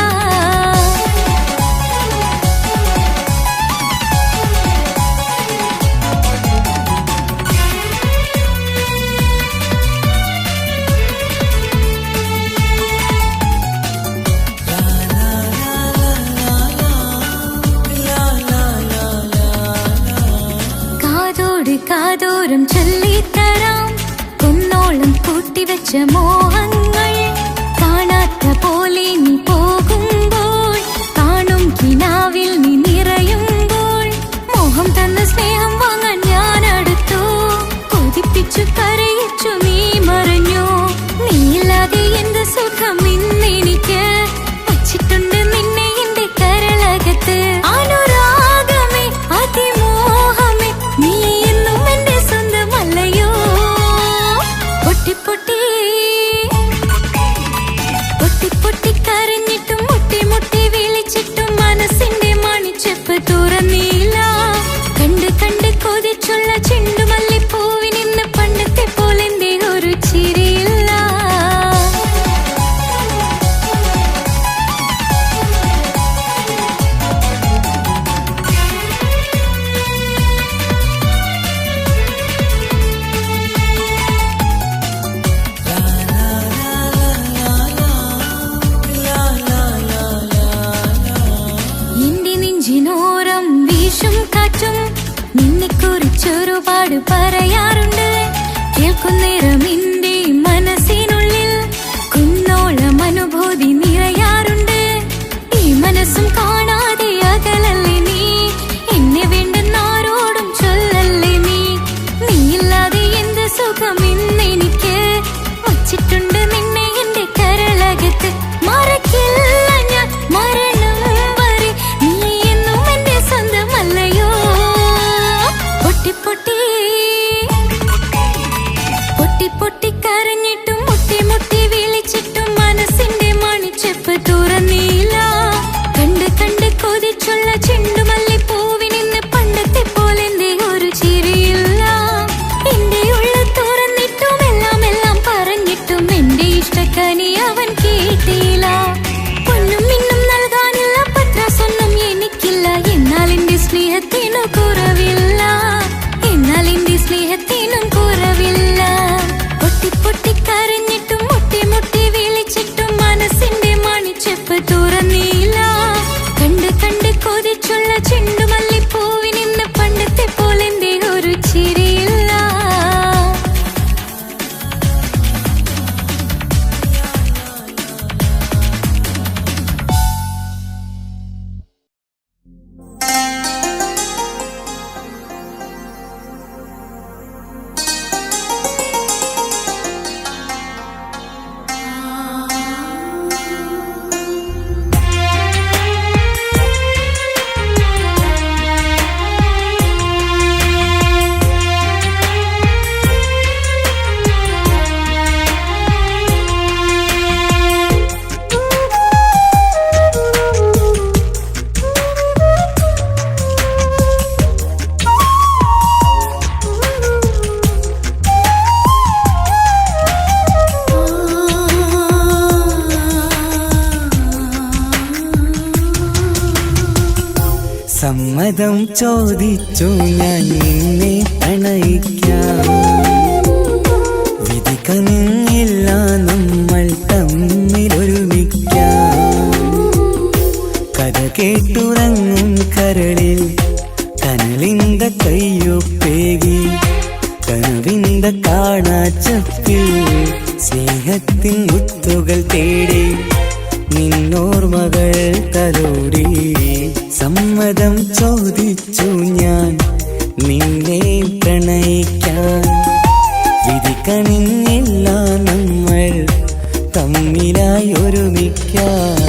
കാതോരം ചൊല്ലിത്തരാം കുന്നോളം കൂട്ടിവെച്ച മോഹങ്ങൾ. കാണാത്ത പോലെ നീ പോകുമ്പോൾ, കാണും കിനാവിൽ നീ നിറയുമ്പോൾ, മോഹം തന്ന സ്നേഹം വാങ്ങാൻ ഞാൻ അടുത്തു. കൊതിപ്പിച്ചു കരയിച്ചു നീ മറഞ്ഞു. നീയില്ലാതെ എന്ത് സുഖം ഇന്നെനിക്ക്. വച്ചിട്ടുണ്ട് നിന്നെ എന്റെ കരളകത്ത്. അനുരാഗമേ അതിമോഹമേ നീ എന്നും എന്റെ സ്വന്തമല്ലയോ. പൊട്ടി കരഞ്ഞിട്ടും മുട്ടി വിളിച്ചിട്ടും മനസ്സിന്റെ മണിച്ചെപ്പ് തുറന്നില്ല. കണ്ട് കൊതിച്ചുള്ള ചെണ്ടുമല്ലിപ്പൂവിനിന്ന് പണ്ടത്തെ പോലെന്തേ ഒരു ചിരിയില്ല. എന്റെ നെഞ്ചിനോരം വീശും കാറ്റും നിന്നെക്കുറിച്ചൊരുപാട് പറയാറുണ്ട്. കേൾക്കുന്നേരം എന്റെ മനസ്സിനുള്ളിൽ കുന്നോളം അനുഭൂതി നിറയാറുണ്ട്. ഈ മനസ്സും കാണാതെ അകലല്ലേ നീ. എന്നെ വേണ്ടെന്നാരോടും ചൊല്ലല്ലേ നീ. നീയില്ലാതെ എന്ത് സുഖം ഇന്നെനിക്ക്. വച്ചിട്ടുണ്ട് നിന്നെ എന്റെ കരളകത്ത്. മറക്കില്ല ഞാൻ മരണം വരെ, നീ എന്നും എന്റെ സ്വന്തമല്ലയോ. പൊട്ടി കരഞ്ഞിട്ടും മുട്ടി വിളിച്ചിട്ടും മനസ്സിന്റെ മണിച്ചെപ്പ് തുറന്നില്ല. കണ്ട് കൊതിച്ചുള്ള ചെണ്ടുമല്ലിപ്പൂവിനിന്ന് പണ്ടത്തെ പോലെന്തേ ഒരു ചിരിയില്ല. എന്റെ ഉള്ളിൽ തുറന്നിട്ടും എല്ലാം പറഞ്ഞിട്ടും എന്റെ ഇഷ്ടക്കനി അവൻ കേട്ടില്ല. പൊന്നും മിന്നും നൽകാനില്ല, പത്രാസൊന്നും എനിക്കില്ല. എന്നാൽ എന്റെ സ്നേഹത്തിനു കുറവില്ല, എന്നാൽ എന്റെ സ്നേഹത്തിനും കുറവില്ല. പൊട്ടി കരഞ്ഞിട്ടും മുട്ടി വിളിച്ചിട്ടും മനസ്സിന്റെ മണിച്ചെപ്പ് തുറന്നില്ല. കണ്ട് കൊതിച്ചുള്ള ചെണ്ടുമല്ലിപ്പൂവിനിന്ന് പണ്ടത്തെ പോലെന്തേ ഒരു ചിരിയില്ല. സമ്മതം ചോദിച്ചു ഞാൻ നിന്നെ പ്രണയിക്കാം. വിധി കനിഞ്ഞില്ല നമ്മൾ തമ്മിലൊരുമിക്കാം. കഥ കേട്ടുറങ്ങും കരളിൽ കനലിന്ത കയ്യൊപ്പേകി. കനവിന്ത കാണാച്ചപ്പിൽ സ്നേഹത്തിൻ മുത്തുകൾ തേടി. നിന്നോർമകൾ തലോടി. സമ്മതം ചോദിച്ചു ഞാൻ നിന്നെ പ്രണയിക്കാൻ. വിധി വിധിക്കണിഞ്ഞില്ല നമ്മൾ തമ്മിലായി ഒരുമിക്കാം.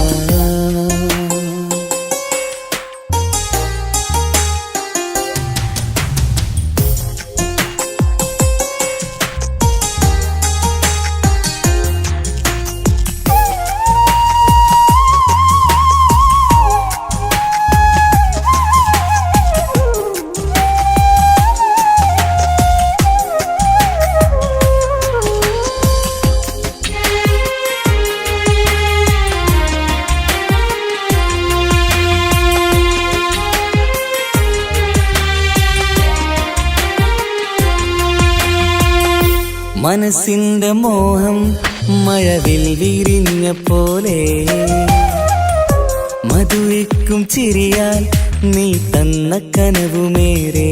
മനസ്സിന്റെ മോഹം മഴവിൽ വിരിഞ്ഞ പോലെ മധുരിക്കും ചിരിയാൽ നീ തന്ന കനവുമേറെ.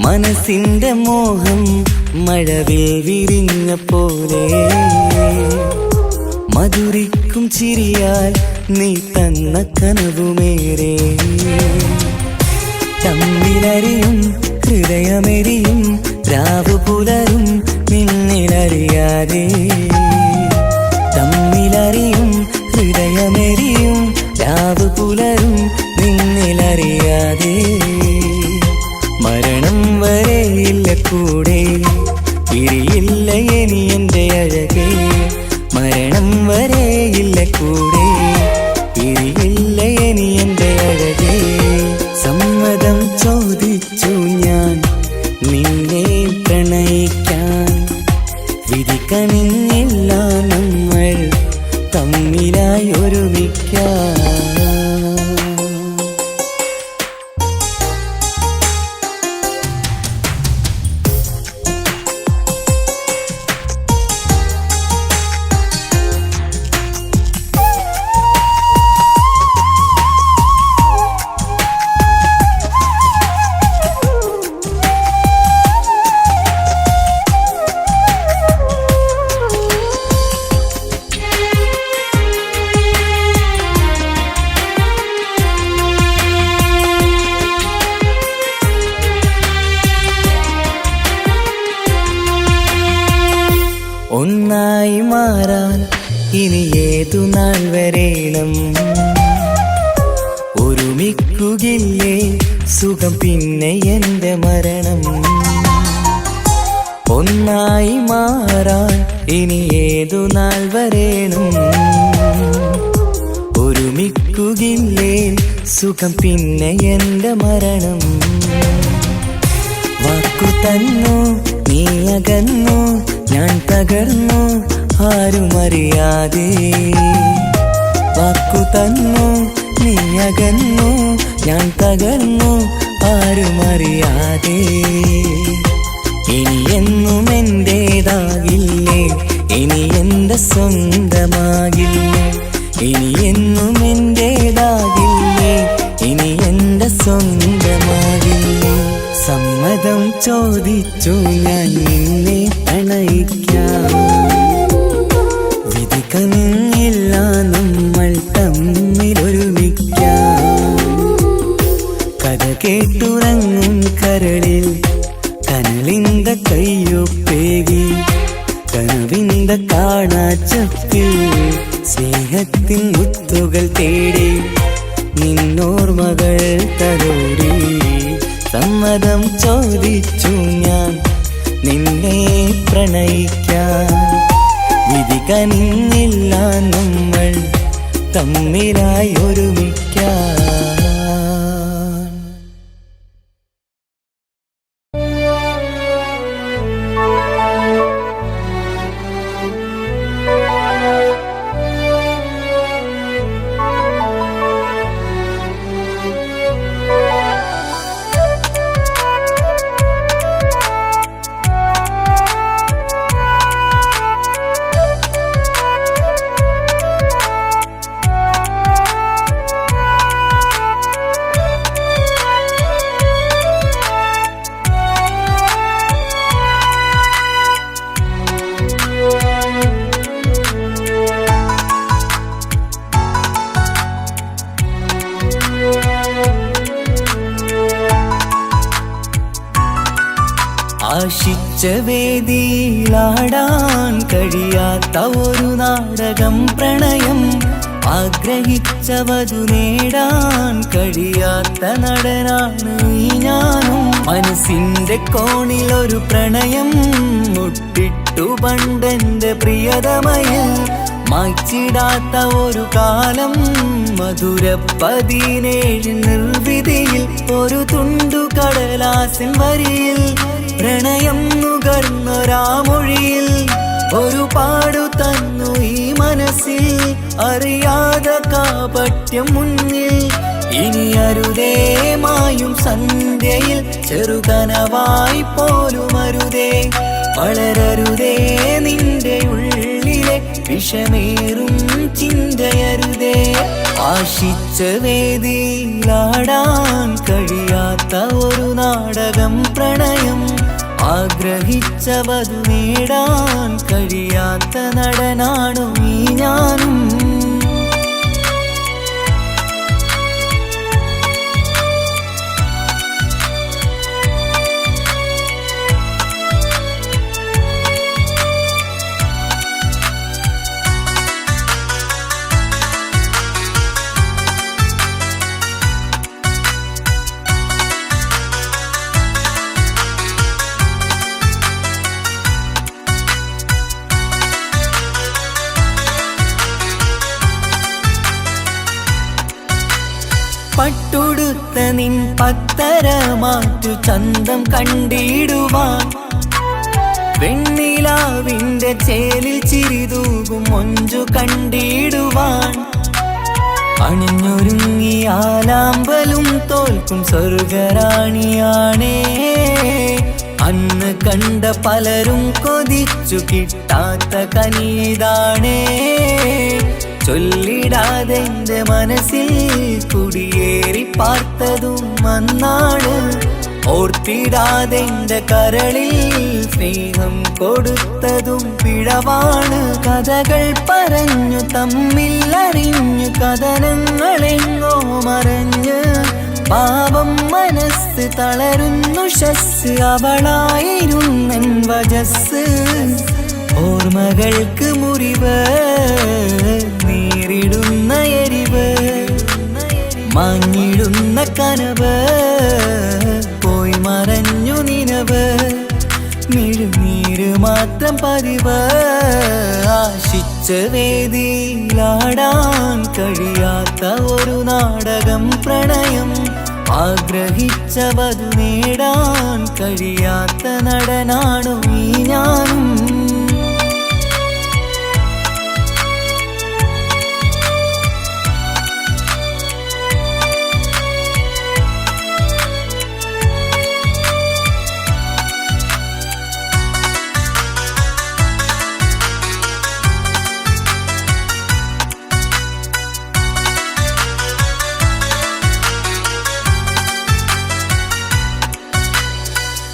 മനസ്സിന്റെ മോഹം മഴവിൽ വിരിഞ്ഞ പോലെ മധുരിക്കും ചിരിയാൽ നീ തന്ന കനവുമേറെ. തമ്മിലറിയും ഹൃദയമെരിയും രാവു പുലരും നിന്നിലറിയാതെ. തമ്മിലറിയും ഹൃദയമെരിയും രാവു പുലരും നിന്നിലറിയാതെ. മരണം വരെയില്ല കൂടെ പിരിയില്ല ഇനി എൻ്റെ അഴകേ. മരണം വരെയില്ല കൂടെ പിരിയില്ല ഇനി എൻ്റെ അഴകേ. സമ്മതം ചോദിച്ചു ഞാൻ നിന്നെ പ്രണയിക്കാൻ. വിധിക്കണിഞ്ഞില്ല നമ്മൾ തമ്മിലായി ഒരുമിക്കാം. ഒന്നായി മാറാൻ ഇനി ഏതു നാൾ വരേണം. ഒരുമിക്കുകില്ലേ സുഖം പിന്നെ എൻ്റെ മരണം. ഒന്നായി മാറാൻ ഇനി ഏതു നാൾ വരേണം. ഒരുമിക്കുകില്ലേ സുഖം പിന്നെ എൻ്റെ മരണം. വാക്കു തന്നു നീ അകന്നു ഞാൻ തകർന്നു ആരുമറിയാതെ. വാക്കു തന്നു നീ അകന്നു ഞാൻ തകർന്നു ആരുമറിയാതെ. ഇനി എന്നും എന്റേതാകില്ലേ, ഇനി എൻ്റെ സ്വന്തമാകില്ലേ. ഇനി എന്നും എന്റേതാകില്ലേ, ഇനി എൻ്റെ സ്വന്തമാകില്ലേ. സമ്മതം ചോദിച്ചു ഞാൻ നിന്നെ പ്രണയിക്കാം. വിധിക്കണിഞ്ഞില്ല നമ്മൾ തമ്മിലൊരുമിക്കാം. കഥ കേട്ടുറങ്ങും കരളിൽ കനലിന്റെ കയ്യൊപ്പേകി. കനവിന്റെ കാണാച്ചപ്പിൽ സ്നേഹത്തിൻ മുത്തുകൾ തേടി. നിന്നോർമകൾ തലോടി. സമ്മതം ചോദിച്ചു ഞാൻ നിന്നെ പ്രണയിക്കാൻ. വിധിക്കണിഞ്ഞില്ല നമ്മൾ തമ്മിലായി ഒരുമിക്കാൻ. ആശിച്ച വേദിയിലാടാൻ കഴിയാത്ത ഒരു നാടകം പ്രണയം, ആഗ്രഹിച്ചവതു നേടാൻ കഴിയാത്ത നടനാണ് ഈ ഞാനും. മനസ്സിന്റെ കോണിലൊരു പ്രണയം മുട്ടിട്ടു പണ്ടെന്റെ പ്രിയതമയിൽ, മായ്ച്ചിടാത്ത ഒരു കാലം മധുര 17 നിർവിധിയിൽ, ഒരു തുണ്ടു കടലാസിൻ വരിയിൽ പ്രണയം നുകർന്നൊരാമൊഴിയിൽ ഒരു പാടു തന്നു ഈ മനസ്സിൽ, അറിയാതെ കാപട്യം മുന്നിൽ. ഇനി അരുതേ മായും സന്ധ്യയിൽ ചെറുകനവായി പോലും അരുതേ, വളരരുതേ നിന്റെ ഉള്ളിലെ വിഷമേറും ചിന്തയരുതേ. ആശിച്ച വേദിയിലാടാൻ കഴിയാത്ത ഒരു നാടകം പ്രണയം, ആഗ്രഹിച്ചവതു നേടാൻ കഴിയാത്ത നടനാണു ഈ ഞാനും. പട്ടുടുത്ത നിൻ പത്തരമാറ്റു ചന്തം കണ്ടിടുവാൻ, വെണ്ണിലാവിന്റെ ചേലിൽ ചിരിതൂകും മൊഞ്ചു കണ്ടിടുവാൻ, അണിഞ്ഞൊരുങ്ങിയാലാമ്പലും തോൽക്കും സ്വർഗറാണിയാണേ. അന്ന് കണ്ട പലരും കൊതിച്ചു കിട്ടാത്ത കനിതാണേ, ചൊല്ലിടാതെ എന്റെ മനസ്സിൽ കുടിയേറി പാർത്തതും അന്നാണ്, ഓർത്തിടാതെ എന്റെ കരളിൽ സ്നേഹം കൊടുത്തതും പിഴവാണ്. കഥകൾ പറഞ്ഞു തമ്മിൽ അറിഞ്ഞു കഥനങ്ങളെങ്ങോ മറഞ്ഞ്, പാവം മനസ്സ് തളരുന്നു ഷസ്, അവളായിരുന്നെൻ വജസ്. ഓർമ്മകൾക്ക് മുറിവ് നേരിടുന്ന എരിവ്, മാഞ്ഞിടുന്ന കനവ് പോയി മറഞ്ഞു നിനവ്, മിഴുനീര് മാത്രം പതിവ്. ആശിച്ച വേദിയിലാടാൻ കഴിയാത്ത ഒരു നാടകം പ്രണയം, ആഗ്രഹിച്ചവതു നേടാൻ കഴിയാത്ത നടനാണു ഈ ഞാനും.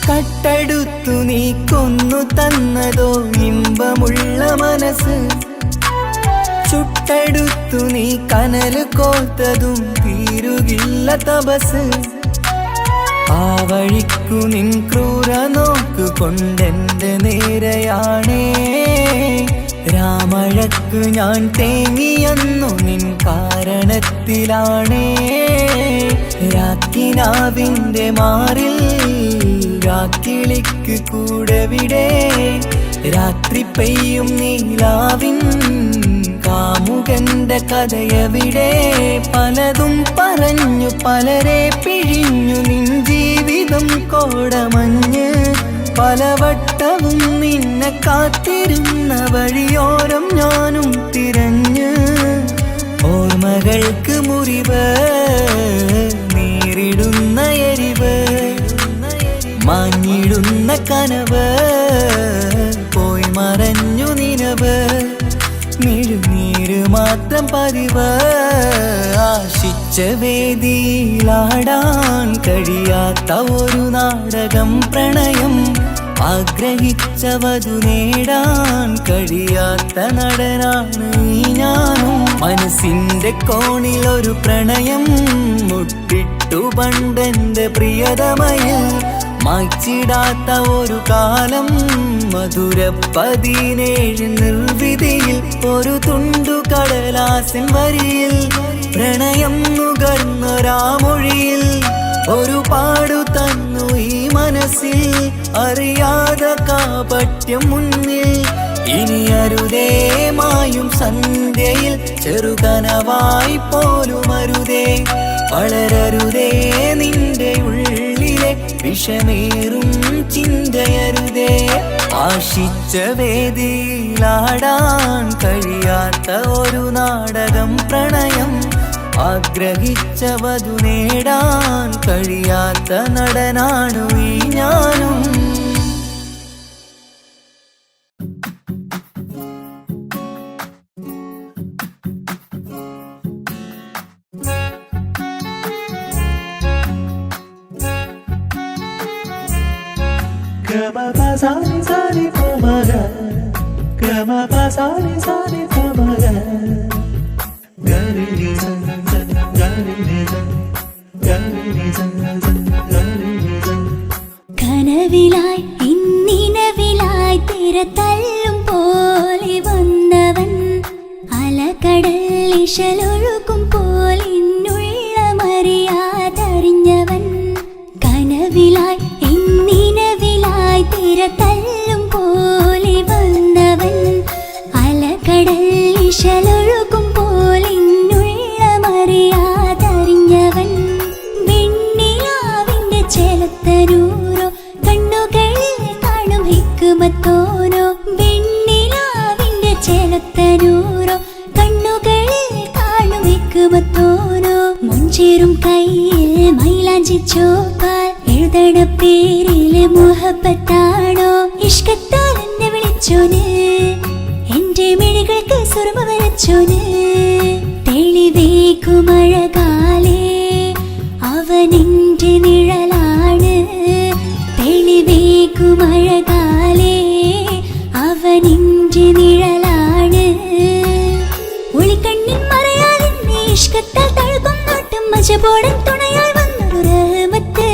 കട്ടെടുത്തു നീ കൊന്നു തന്നതോ ഇമ്പമുള്ള മനസ്സ്, ചുട്ടെടുത്തു നീ കനല് കോത്തതും തീരുകില്ല തപസ്. ആ വഴിക്കു നിൻ ക്രൂര നോക്കു കൊണ്ടെന്റെ നേരെയാണേ, രാമഴക്കു ഞാൻ തേങ്ങിയെന്നു നിൻ കാരണത്തിലാണേ. രാക്കിനാവിന്റെ മാറിൽ രാക്കിളിക്ക് കൂടെവിടെ, രാത്രി പെയ്യും നീലാവിൻ കാമുകന്റെ കഥയവിടെ. പലതും പറഞ്ഞു പലരെ പിഴിഞ്ഞു നിൻ ജീവിതം കോടമഞ്ഞ്, പലവട്ടവും നിന്നെ കാത്തിരുന്ന വഴിയോരം ഞാനും തിരഞ്ഞ്. ഓർമ്മകൾക്ക് മുറിവ് നേരിടുന്ന എരിവ്, മാഞ്ഞിടുന്ന കനവ് പോയി മറഞ്ഞു നിനവ്, മിഴുനീര് മാത്രം പതിവ്. ആശിച്ച വേദിയിലാടാൻ കഴിയാത്ത ഒരു നാടകം പ്രണയം, ആഗ്രഹിച്ചവതു നേടാൻ കഴിയാത്ത നടനാണ് ഈ ഞാനും. മനസ്സിന്റെ കോണിലൊരു പ്രണയം മുട്ടിട്ടു പണ്ടെന്റെ പ്രിയതമയിൽ, മായ്ച്ചിടാത്ത ഒരു കാലം മധുര 17 നിർവിധിയിൽ ഒരു തുണ്ടു കടലാസിൻ വരിയിൽ പ്രണയം നുകർന്നൊരാമൊഴിയിൽ ഒരു പാടു തന്നു ഈ മനസ്സിൽ അറിയാതെ കാപട്യം മുന്നിൽ ഇനി അരുതേ മായും സന്ധ്യയിൽ ചെറുകനവായി പോലും അരുതേ വളരരുതേ നിന്റെ ഉള്ളിലെ വിഷമേറും ചിന്തയരുതേ ആശിച്ച വേദിയിലാടാൻ കഴിയാത്ത ഒരു നാടകം പ്രണയം ആഗ്രഹിച്ച വധു നേടാൻ കഴിയാത്ത നടനാണു ഈ ഞാനും കനവിലായി ഇന്നിനവിലായി തിരതല്ലും പോലെ വന്നവൻ അലകടൽ ഇശലൊഴുകും പോലെ മറിയാതറിഞ്ഞവൻ കനവിലായി ഇന്നിനവിലായി തിരതല്ലും പോലെ വന്നവൻ അലകടൽ ഇശലൊഴുകും പോലെ മറിയാതറിഞ്ഞവൻ വെണ്ണിലാവിന്റെ ചേലത്തനൂരോ കണ്ണുകളിൽ കാണും ഹിക്കുമത്തോനോ വെണ്ണിലാവിന്റെ ചേലത്തനൂരോ കണ്ണുകളിൽ കാണും ഹിക്കുമത്തോനോ മുഞ്ചേറും കയ്യിൽ മൈലാഞ്ചി ചോപ്പാൽ എഴുതണ പേരിലെ മുഹബത്താണോ ഇഷ്കത്താൽ എന്നെ വിളിച്ചോന് എന്റെ മിഴികൾക്ക് സുറുമ വരച്ചോന് തെളിവേക്കുമഴകാലേ അവനെന്റെ നിഴലാണ് തെളിവേക്കുമഴകാലേ അവനെന്റെ നിഴലാണ് ഒളിക്കണ്ണിൻ മറയാൽ എന്നെ ഇഷ്കത്താൽ തഴുകും നോട്ടും മജബോടൻ തുണയായി വന്നൊരു റഹ്മത്ത്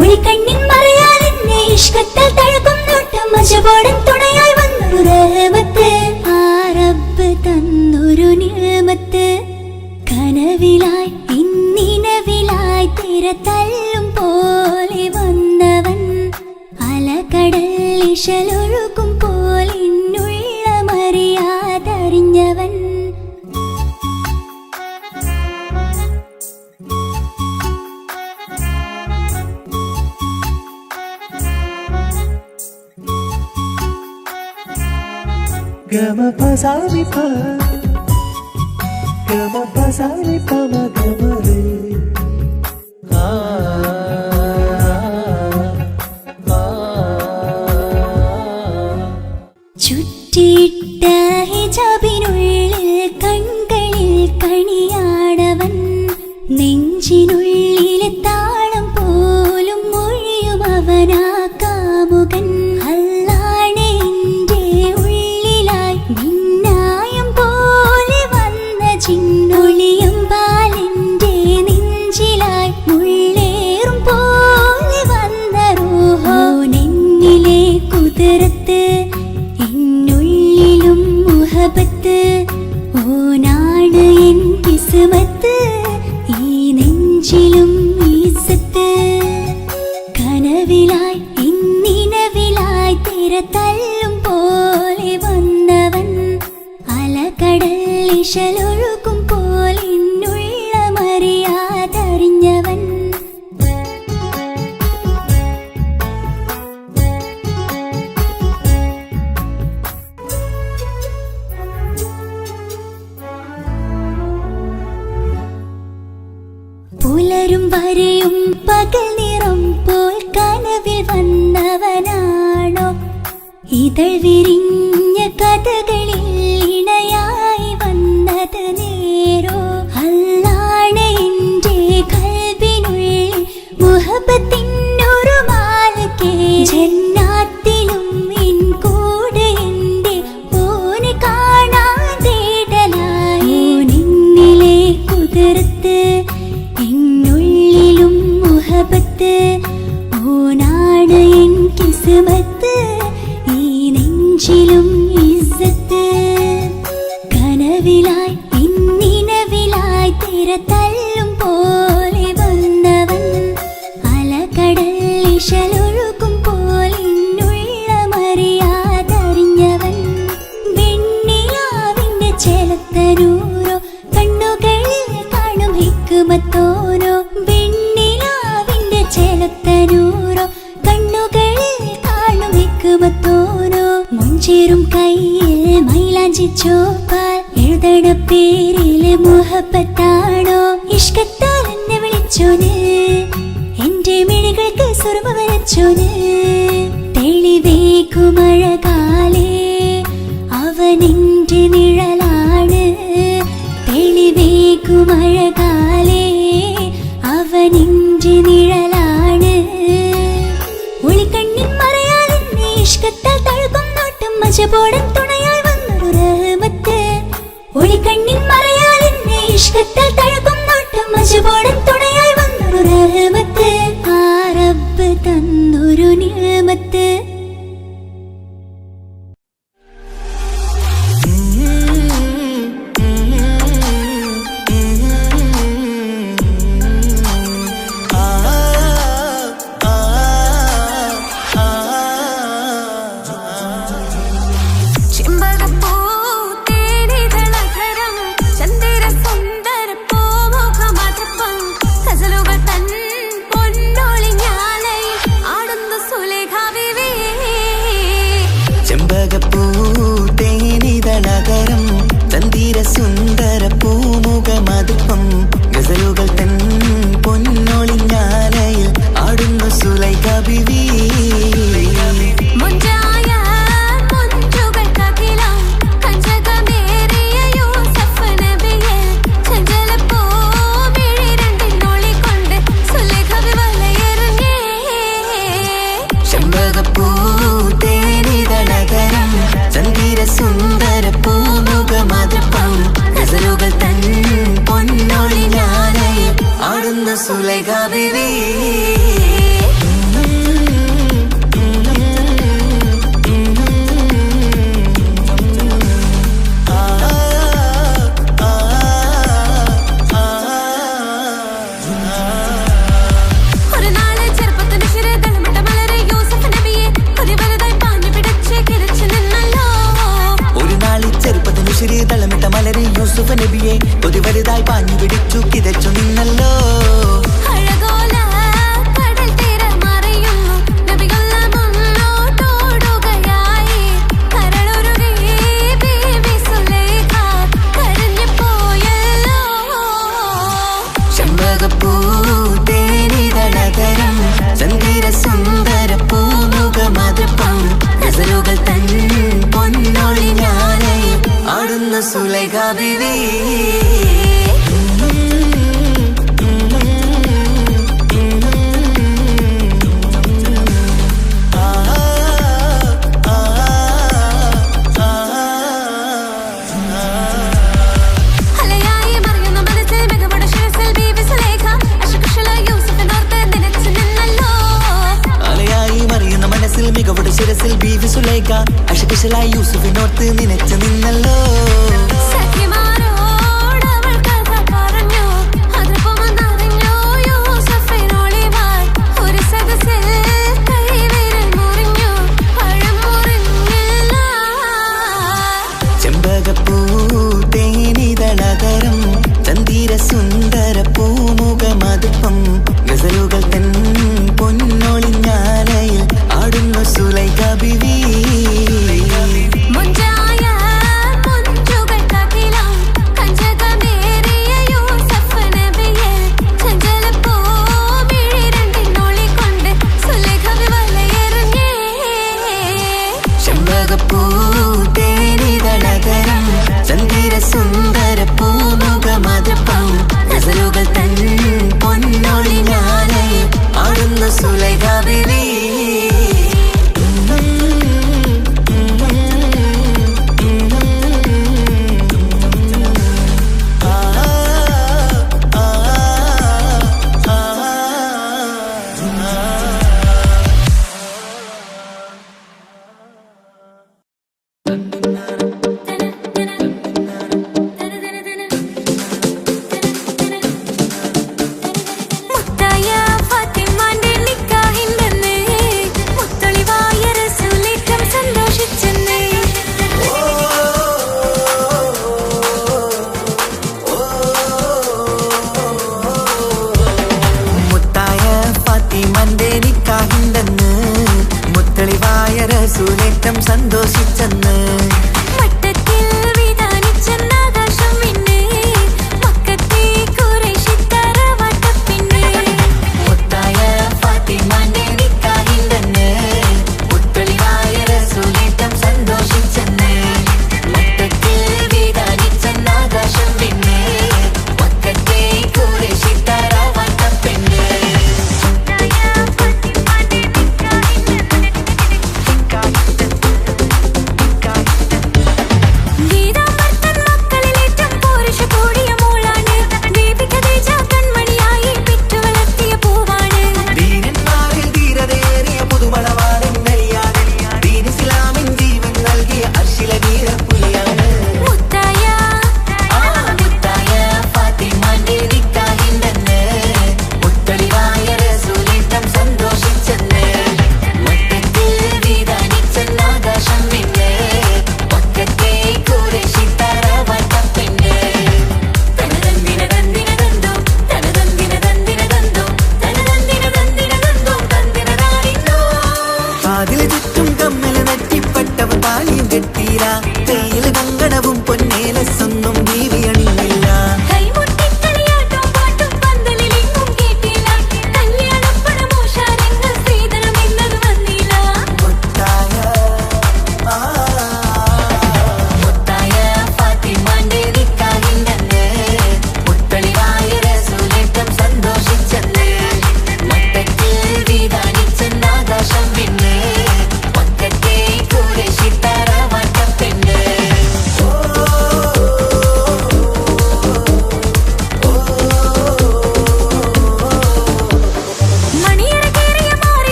ഒളിക്കണ്ണിൻ മറയാൽ എന്നെ ഇഷ്കത്താൽ തഴുകും നോട്ടും മജബോടൻ തുണയായി വന്നൊരു റഹ്മത്ത് ആ റബ്ബ് തന്നൊരു നിഅമത്ത് കനവിലായി ഇന്നിനവിലായി തിരതല്ലും പോലെ വന്നവൻ അലകടൽ ഇശലൊഴുകും പോലെ മറിയാതറിഞ്ഞവൻ ചുറ്റിയിട്ട ഹിജാബിനുള്ളിൽ കൺകളിൽ കണിയാടവൻ നെഞ്ചിനുള്ളിലെ താളം പോലും മൊഴിയും അവനാ കാമുകൻ അല്ലാണെ എന്റെ ഉള്ളിലായി മിന്നായം പോലെ വന്ന ചിന്നൊളിയം പാലിന്റെ നെഞ്ചിലായി മുള്ളേറും പോലെ വന്ന റൂഹോ നെന്നിലെ കുതിരത്ത് എന്നുള്ളിലും മുഹബത്ത് ഓനാണ് എൻ കിസ്മത്ത് ഈ നെഞ്ചിലും ഈസത്ത് കനവിലായി ഇന്നിനവിലായി തിരതല്ലും പോലെ വന്നവൻ അലകടൽ ഇശലൊഴുകും പോലെ മറിയാതറിഞ്ഞവൻ പുലരും വരെയും പകൽ നിറം പോൽ കനവിൽ വന്നവനാണോ ഇതൾ വിരിഞ്ഞ കഥകളിൽ ഇണയായി വന്നത് നേരോ അല്ലാണെ എന്റെ കൽബിനുള്ളിൽ മുഹബത്തിനൊരു മാലക്കേ ജന്നാത്തിലും എൻ കൂടെ എന്റെ ഓനെ കാണാൻ തേടലായി നിന്നിലെ കുതിരത്ത് എന്നുള്ളിലും മുഹബത്ത് ഓനാ നെഞ്ചിലും ഇസ്സത്ത് കനവിലായി പിന്നിനവിലായി തിര തല്ലും പോലെ വന്നവൻ അലകടൽ ഇശലൊഴുകും പോലിന്നുള്ളമറിയാതറിഞ്ഞവൻ വെണ്ണിലാവിന്റെ ചെലത്തനൂരോ കണ്ണുകളിൽ കാണും ഹിക്കുമത്തോരോ വെണ്ണിലാവിന്റെ ചെലത്തനൂരോ കണ്ണുകളിൽ കാണും ഹിക്കുമത്തോരോ മുഞ്ചേറും കയ്യിൽ മൈലാഞ്ചി ചോപ്പാൽ എഴുതണ പേരില് മുഹബത്താണോ ഇഷ്കത്താൽ എന്നെ വിളിച്ചോന് എന്റെ മിഴികൾക്ക് സുറുമ വരച്ചോന് തെളിവേക്കുമഴകാലേ അവനെന്റെ നിഴലാണ് തെളിവേക്കുമഴകാലേ അവനെന്റെ നിഴലാണ് ഒളിക്കണ്ണിൻ മറയാലെന്നെ ഇഷ്കത്താൽ തഴുകും നോട്ടം മജബോടൻ തുണയാൽ വന്നൊരു റഹ്മത്ത് ഒളിക്കണ്ണിൻ മറയാലെന്നെ ഇഷ്കത്താൽ തഴുകും നോട്ടം മജബോടൻ തുണയാൽ വന്നൊരു റഹ്മത്ത് ആ റബ്ബ് തന്നൊരു നിഅമത്ത് ചെമ്പകപ്പൂതേനിതളകരം ചന്ദിര സുന്ദര പൂമുഖമതുപ്പം ഗസലുകൾ തൻ പൊന്നൊളിഞ്ഞാലയിൽ ആടുന്നു സുലൈഖ ബിവി സുന്ദര പൂമുഖമതുപ്പം ഗസലുകൾ തൻ പൊന്നൊളിഞ്ഞാലയിൽ ആടുന്നു സുലൈഖ ബിവി തളമിട്ട മലരെ യൂസുഫ് നബിയെ ഒരു വലുതായി പാഞ്ഞു പിടിച്ചു കിതച്ചു നിന്നല്ലോ ചെമ്പകപ്പൂതേനിതളകരം ചന്ദിര സുന്ദര പൂമുഖമതുപ്പം ഗസലുകൾ തൻ പൊന്നൊളിഞ്ഞാലയിൽ ആടുന്നു സുലൈഖ ബിവി മികവുടെ ശിരസിൽ ബീവി സുലൈഖ അശകുശലായി യൂസുഫിനോർത്ത് നിനച്ചു നിന്നല്ലോ ചെമ്പകപ്പൂതേനിതളകരം ചന്ദിര സുന്ദര പൂമുഖമതുപ്പം ഗസലുകൾ തൻ പൊന്നൊളിഞ്ഞാലയിൽ ആടുന്നു സുലൈഖ ബിവി ചെമ്പകപ്പൂതേനിതളകരം ചന്ദിര സുന്ദര പൂമുഖമതുപ്പം ഗസലുകൾ തൻ പൊന്നൊളിഞ്ഞാലയിൽ ആടുന്നു സുലൈഖ ബിവി സുലേറ്റം സന്തോഷിച്ചെന്ന്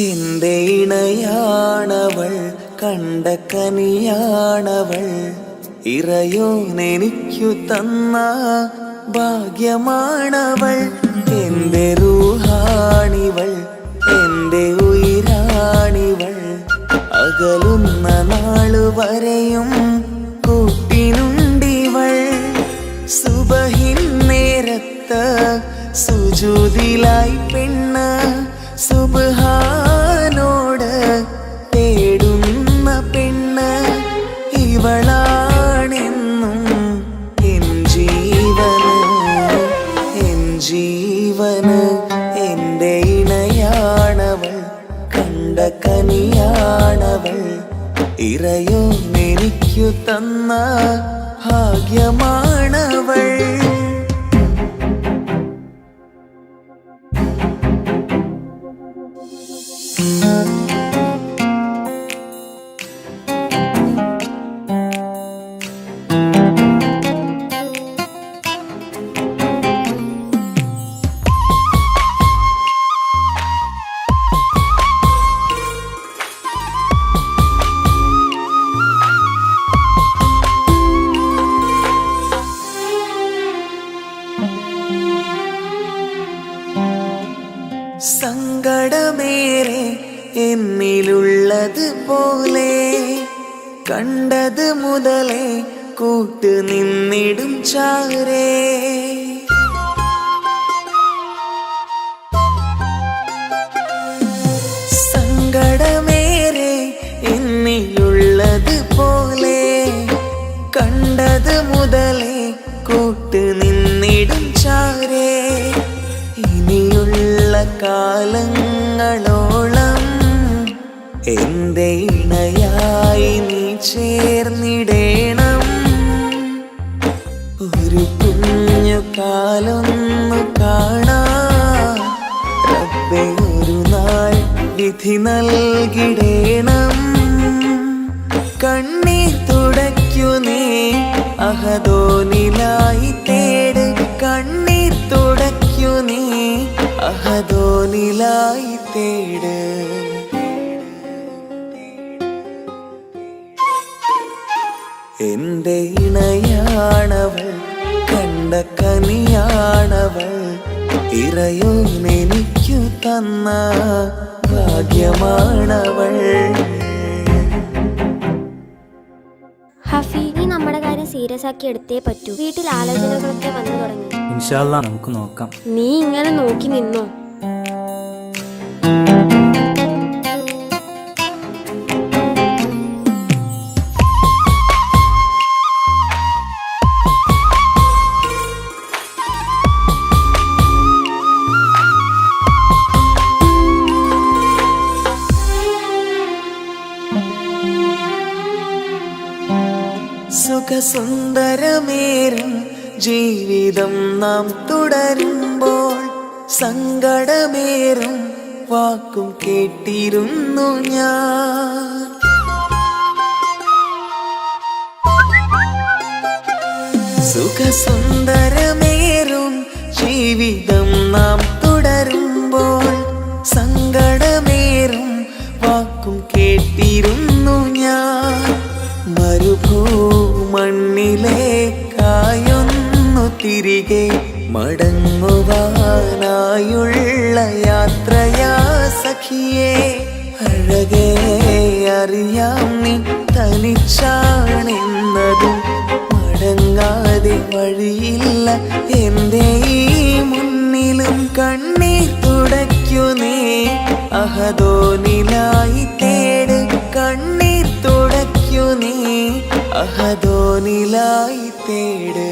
എന്റെ ഇണയാണവൾ കണ്ട കനിയാണവൾ ഇറയോനെനിക്കു തന്ന ഭാഗ്യമാണവൾ എന്റെ റൂഹാണിവൾ എന്റെ ഉയിരാണിവൾ അകലുന്ന നാളുവരെയും കൂട്ടിനുണ്ടിവൾ സുബഹിൻ നേരത്ത് സുജൂദിലായി പെണ്ണ് സുബ്ഹാനോട് തേടുന്ന പെണ്ണ് ഇവളാണെന്നും എൻ ജീവന് എൻ്റെ ഇണയാണവൾ കണ്ട കനിയാണവൾ ഇറയോനെനിക്കു തന്ന ഭാഗ്യമാണവൾ. എന്നിലുള്ളത് പോലെ കണ്ടത് മുതലേ കൂട്ട് നിന്നിടും ചാരേ. സങ്കടമേറെ എന്നിലുള്ളത് പോലെ കണ്ടത് മുതലേ കൂട്ട് നിന്നിടും ചാരേ. ഇനിയുള്ള കാലങ്ങളോളം എന്റെ ഇണയായി നീ ചേർന്നിടേണം. ഒരു കുഞ്ഞു കാലൊന്നു കാണാൻ റബ്ബേ ഒരു നാൾ വിധി നൽകിടേണം. കണ്ണീർ തുടയ്ക്കു നീ അഹദോനിലായി തേട്. കണ്ണീർ തുടയ്ക്കു നീ അഹദോനിലായി തേട്. എന്റെ ഇണയാണവൾ, കണ്ട കനിയാണവൾ, ഇറയോനെനിക്കു തന്ന ഭാഗ്യമാണവൾ. ഹഫി, നീ നമ്മുടെ കാര്യം സീരിയസ് ആക്കി എടുത്തേ പറ്റൂ. വീട്ടിൽ ആലോചനകളൊക്കെ വന്നു തുടങ്ങി. ഇൻഷാ അല്ലാ നമുക്ക് നോക്കാം. നീ ഇങ്ങനെ നോക്കി നിന്നോ? സുഖസുന്ദരമേറും ജീവിതം നാം തുടരുമ്പോൾ സങ്കടമേറും വാക്കും കേട്ടിരുന്നു ഞാൻ. സുഖസുന്ദരമേറും ജീവിതം നാം തുടരുമ്പോൾ സങ്കടമേറും വാക്കും കേട്ടിരുന്നു ഞാൻ. മരുഭൂമണ്ണിലേക്കായൊന്നു തിരികെ മടങ്ങുവാനായുള്ള യാത്രയാ സഖിയേ. അഴകേ അറിയാം നീ തനിച്ചാണെന്നതും മടങ്ങാതെ വഴിയില്ല എന്റെ ഈ മുന്നിലും. കണ്ണീർ തുടയ്ക്കു നീ അഹദോനിലായി തേട്. കണ്ണീർ തുടയ്ക്കു നീ അഹദോനിലായി തേട്.